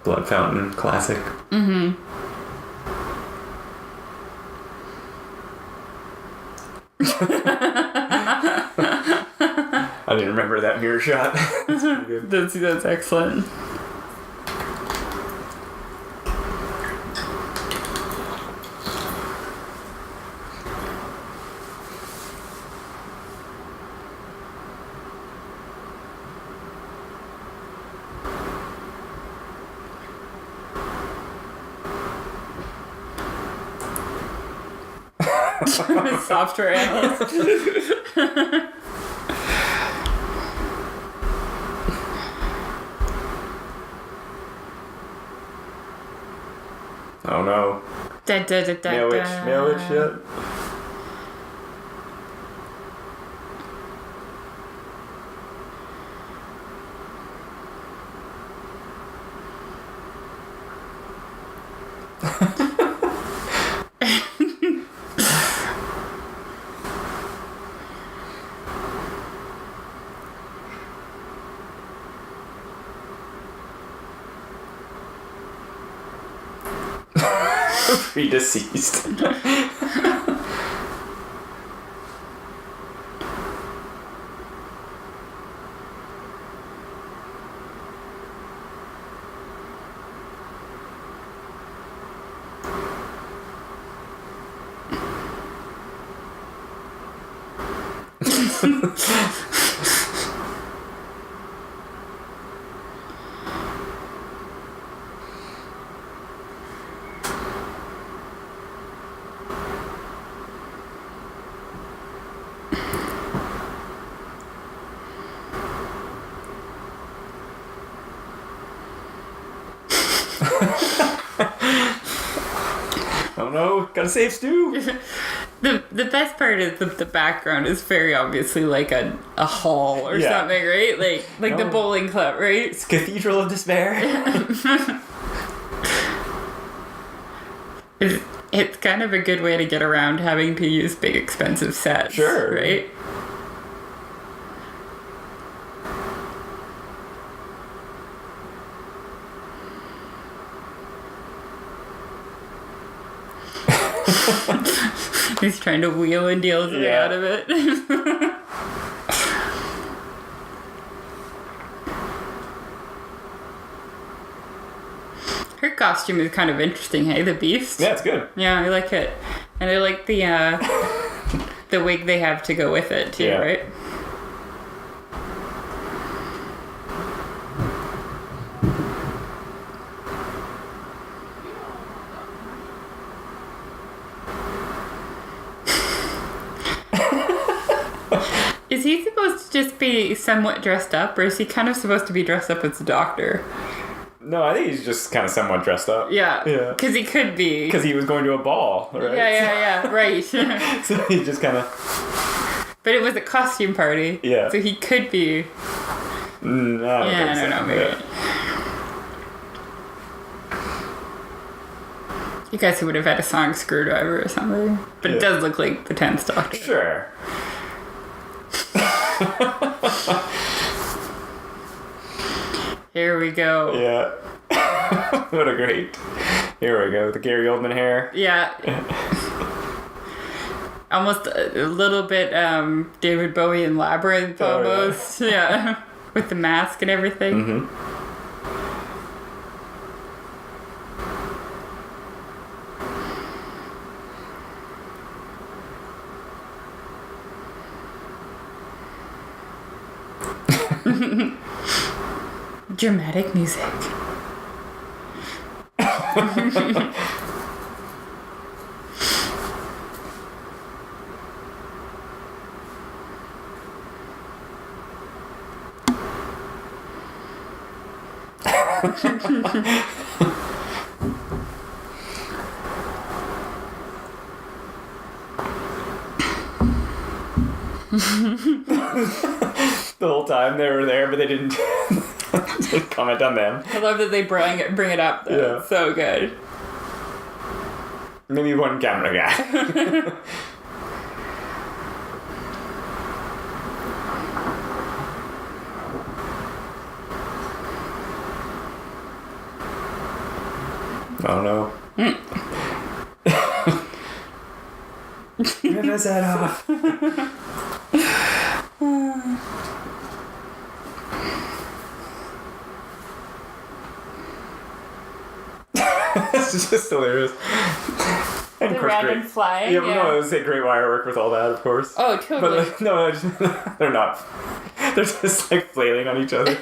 Blood Fountain, classic. Mm-hmm. I didn't remember that mirror shot. That's pretty good. That's excellent. Software analyst. Oh no. Male witch shit. Predeceased. Oh no, gotta save Stu. The best part is the background is very obviously like a hall or something, right? Like the bowling club, right? It's Cathedral of Despair. It's kind of a good way to get around having to use big expensive sets. Sure. Right? He's trying to wheel and deal his way out of it. Her costume is kind of interesting, hey? The Beast? Yeah, it's good. Yeah, I like it. And I like the the wig they have to go with it, too, right? Is he supposed to just be somewhat dressed up, or is he kind of supposed to be dressed up as a doctor? No, I think he's just kind of somewhat dressed up. Yeah. Because he could be. Because he was going to a ball, right? Yeah, right. So he just kind of... But it was a costume party. Yeah. So he could be... I don't know, maybe. Yeah. You guys would have had a song Screwdriver or something. But it does look like the 10th Doctor. Sure. Here we go. Yeah. What a great... Here we go. The Gary Oldman hair. Yeah. Almost a little bit David Bowie in Labyrinth almost. Yeah. With the mask and everything. Mm-hmm. Dramatic music. The whole time they were there, but they didn't comment on them. I love that they bring it up, though. Yeah. It's so good. Maybe one camera guy. Oh no. Rip his head off. This is just hilarious. And The of course, random great. flying. Yeah, but no, it was a great wire work with all that, of course. Oh, totally. But like, no, they're not. They're just like flailing on each other.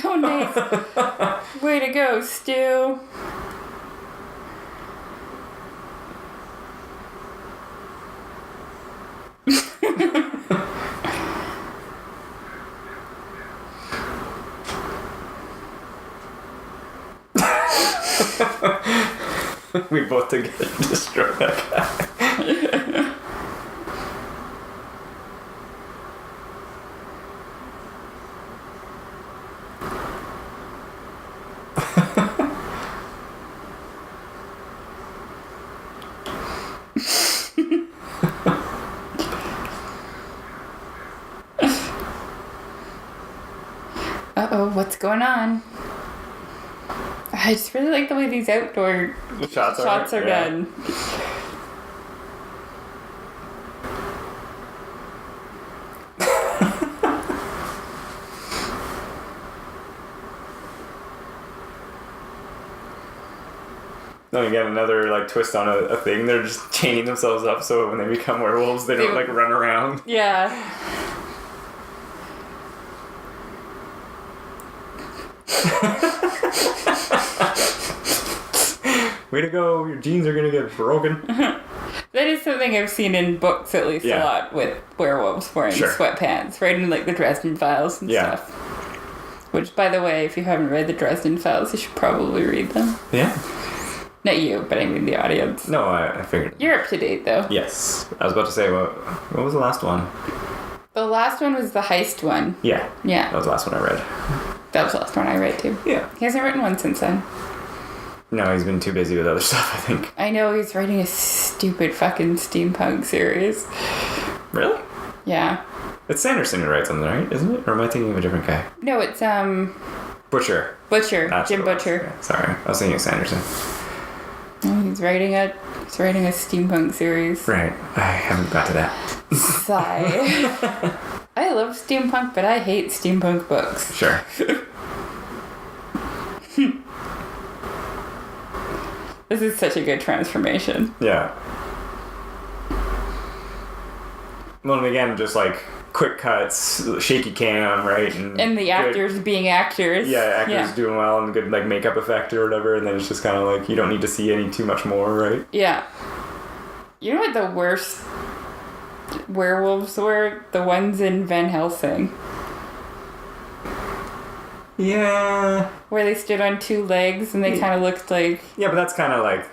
Oh, nice. Way to go, Stu. We both together destroy that guy. Uh-oh, what's going on? I just really like the way these outdoor shots are done. Then again, another like twist on a thing. They're just chaining themselves up so when they become werewolves, they don't like run around. Yeah. Way to go! Your jeans are gonna get broken. That is something I've seen in books at least a lot with werewolves wearing sweatpants, right in like the Dresden Files and stuff. Which, by the way, if you haven't read the Dresden Files, you should probably read them. Yeah. Not you, but I mean the audience. No, I figured. You're up to date though. Yes, I was about to say what was the last one? The last one was the heist one. Yeah. Yeah. That was the last one I read. That was the last one I read too. Yeah. He hasn't written one since then. No, he's been too busy with other stuff, I think. I know, he's writing a stupid fucking steampunk series. Really? Yeah. It's Sanderson who writes them, right? Isn't it? Or am I thinking of a different guy? No, it's Butcher. That's Jim Butcher. Yeah, sorry, I was thinking of Sanderson. Oh, he's writing a steampunk series. Right. I haven't got to that. Sigh. I love steampunk, but I hate steampunk books. Sure. This is such a good transformation. Yeah. Well, and again, just like quick cuts, shaky cam, right? And the actors being actors. Yeah, actors doing well and good like makeup effect or whatever, and then it's just kind of like you don't need to see any too much more, right? Yeah. You know what the worst werewolves were? The ones in Van Helsing. Yeah. Where they stood on two legs and they kind of looked like... Yeah, but that's kind of like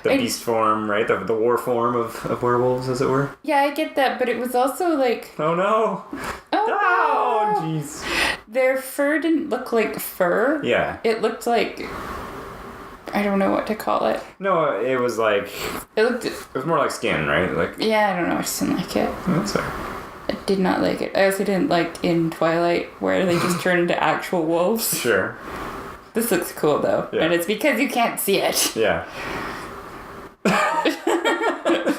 the beast form, right? The war form of werewolves, as it were. Yeah, I get that, but it was also like... Oh no! Oh, jeez. Their fur didn't look like fur. Yeah. It looked like... I don't know what to call it. No, it was like... It was more like skin, right? Like. Yeah, I don't know. I just didn't like it. That's fair. I did not like it. I also didn't like in Twilight where they just turn into actual wolves. Sure. This looks cool though. Yeah. And it's because you can't see it. Yeah.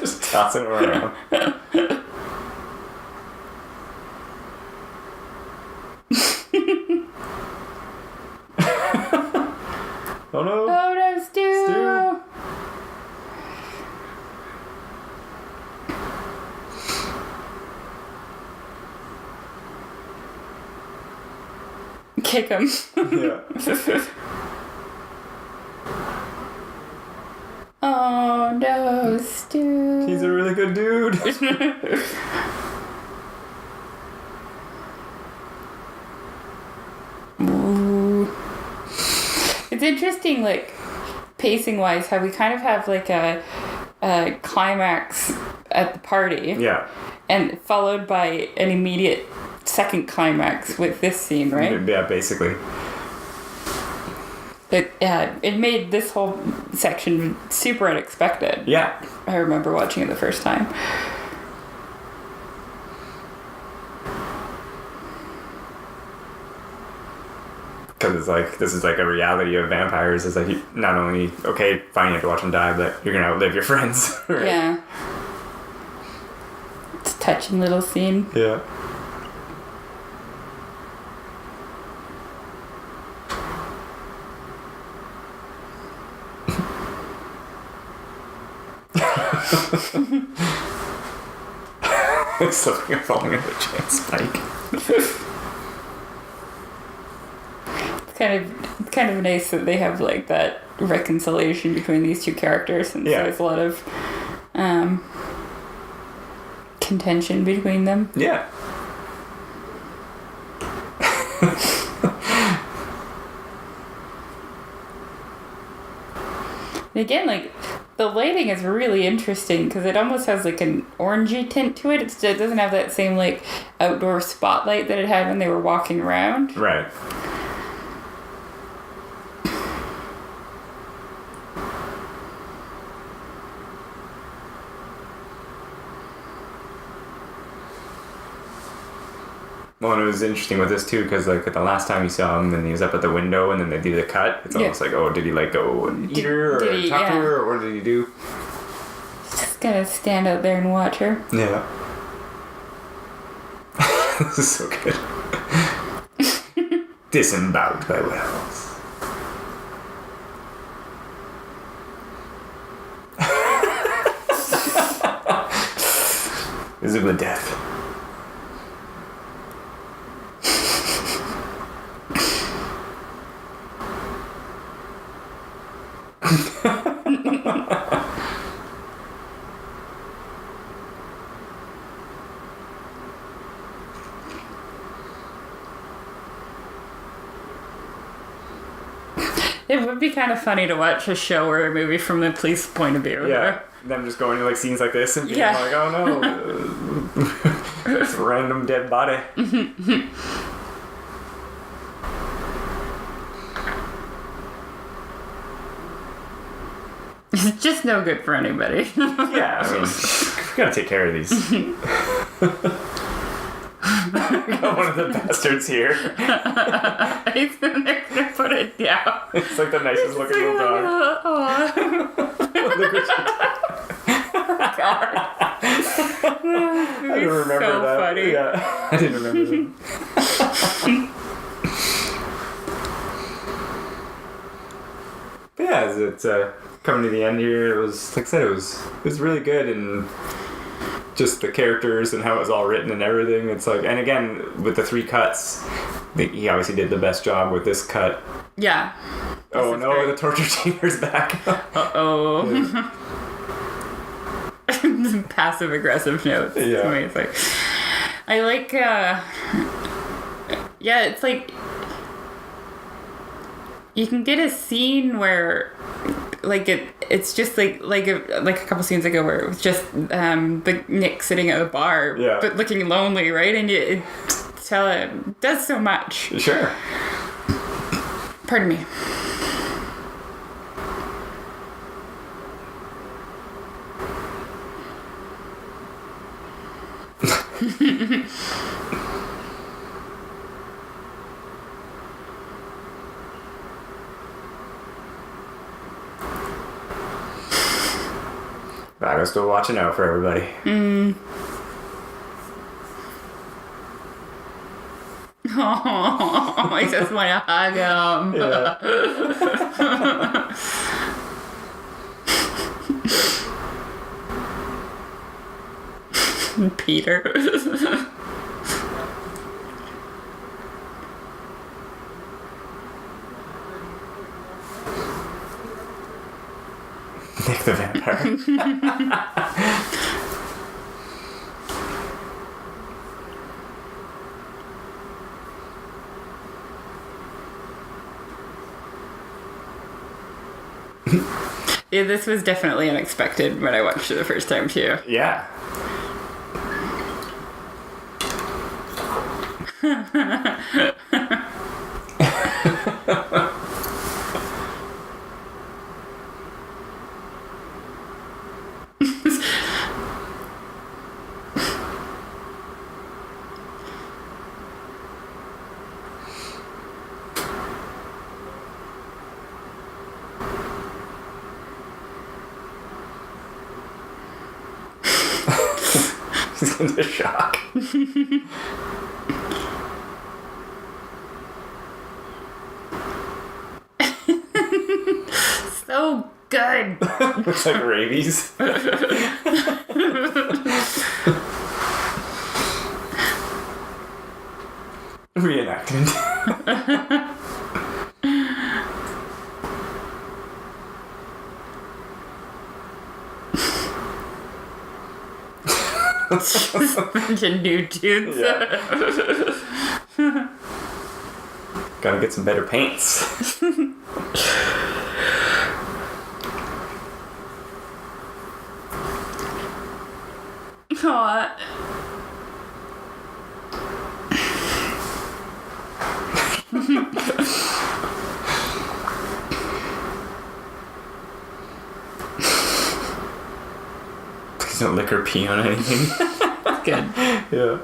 Just tossing it around. Oh no! Oh no, no, Stu! Kick him. Yeah. Oh no, Stu. He's a really good dude. Ooh. It's interesting, like, pacing wise, how we kind of have like a climax at the party. Yeah. And followed by an immediate second climax with this scene, right? Yeah, basically. It made this whole section super unexpected. Yeah. I remember watching it the first time. Because it's like, this is like a reality of vampires. It's like, not only, okay, fine, you have to watch them die, but you're going to outlive your friends. Right? Yeah. It's a touching little scene. Yeah. It's like falling into a giant spike. It's kind of nice that they have like that reconciliation between these two characters, and there's a lot of contention between them. Yeah. And again, like, the lighting is really interesting because it almost has like an orangey tint to it. It doesn't have that same like outdoor spotlight that it had when they were walking around. Right. Well, and it was interesting with this too, because like the last time you saw him, then he was up at the window, and then they do the cut. It's almost like, oh, did he like go and eat her or talk to her, or what did he do? Just gonna stand out there and watch her. Yeah. This is so good. Disemboweled by wells. Visible death. It would be kind of funny to watch a show or a movie from the police point of view. Yeah, them just going to like scenes like this and being like, oh no, it's a random dead body. It's just no good for anybody. Yeah, I mean, we gotta take care of these. We got one of the bastards here. He's gonna put it down. It's like the nicest looking little dog. God. I didn't remember so that. Funny. Yeah, I didn't remember that. But yeah, as it's coming to the end here, it was, like I said, it was really good, and just the characters and how it was all written and everything. It's like, and again, with the 3 cuts, he obviously did the best job with this cut. Yeah. Oh no, great. The torture chamber's back. Uh-oh. Passive aggressive notes. Yeah. It's amazing. I like, yeah, it's like, you can get a scene where, like, it's just like a couple scenes ago where it was just the Nick sitting at a bar, but looking lonely, right? And it does so much. Sure. Pardon me. I was still watching out for everybody. Oh, I just want to hug him. Yeah. Peter. Nick the vampire. Yeah, this was definitely unexpected when I watched it the first time too. Yeah. He's into shock. So good. Looks like rabies. Reenactment. Just a bunch of new dudes. Yeah. Gotta get some better paints. Aw. Please don't lick or pee on anything. Good. Yeah.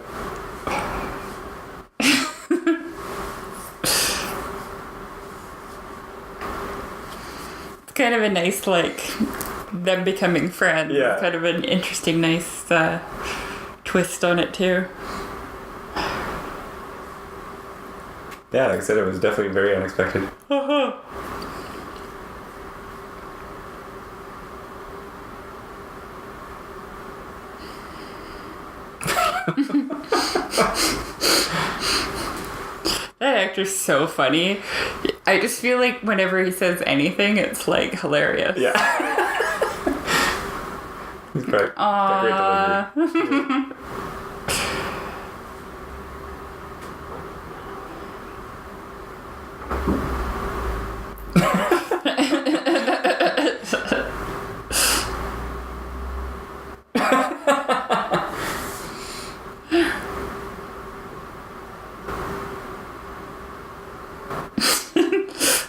It's kind of a nice, like, them becoming friends. Yeah. Kind of an interesting, nice twist on it, too. Yeah, like I said, it was definitely very unexpected. That actor's so funny. I just feel like whenever he says anything, it's like hilarious. Yeah. He's got great delivery. Yeah.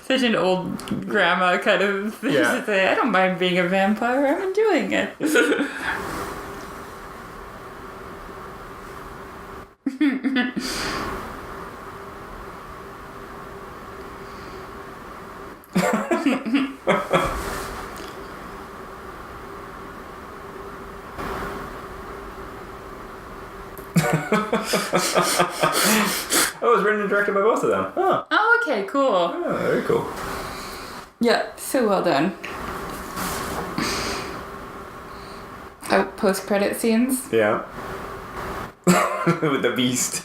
Such an old grandma kind of thing Yeah. to say. I don't mind being a vampire. I'm enjoying it. Oh, it was written and directed by both of them. Oh, Oh, okay, cool. oh very cool. Yeah, so well done. Oh, post-credit scenes. Yeah. With the beast.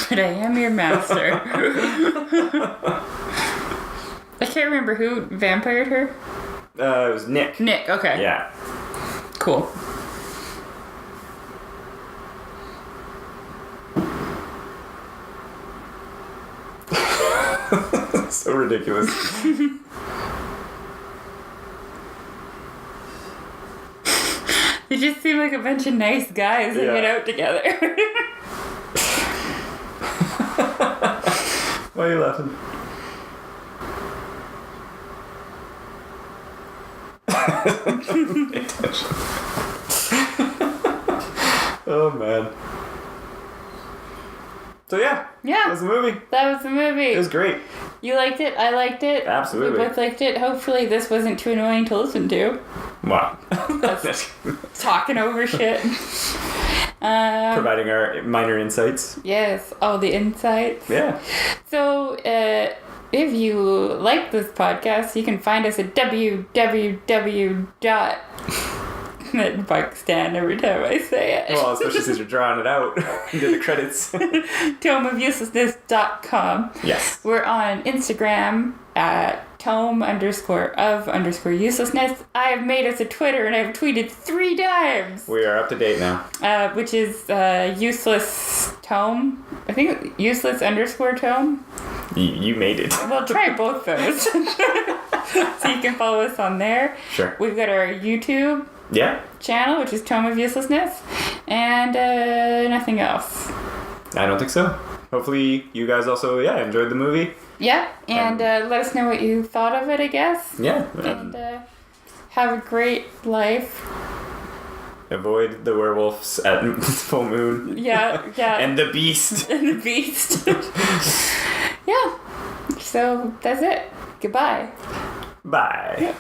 But I am your master. I can't remember who vampired her. It was Nick. Nick, okay. Yeah. Cool. So ridiculous. They just seem like a bunch of nice guys hanging out together. Why are you laughing? Pay attention. Oh man. So yeah. That was the movie. That was the movie. It was great. You liked it. I liked it. Absolutely. We both liked it. Hopefully this wasn't too annoying to listen to. Wow. Talking over shit. Providing our minor insights. Yes, all the insights. Yeah. So, if you like this podcast, you can find us at That bike stand every time I say it. Well, especially since you're drawing it out into the credits. Tomeofuselessness.com. Yes. We're on Instagram at tome_of_uselessness. I have made us a Twitter and I've tweeted 3 times. We are up to date now. Which is useless tome. I think useless_tome. You made it. Well, try both those. So you can follow us on there. Sure. We've got our YouTube channel, which is Tome of Uselessness, and nothing else. I don't think so. Hopefully you guys also enjoyed the movie. Yeah, and let us know what you thought of it, I guess. Yeah. And have a great life. Avoid the werewolves at full moon. Yeah. And the beast. And the beast. Yeah. So that's it. Goodbye. Bye.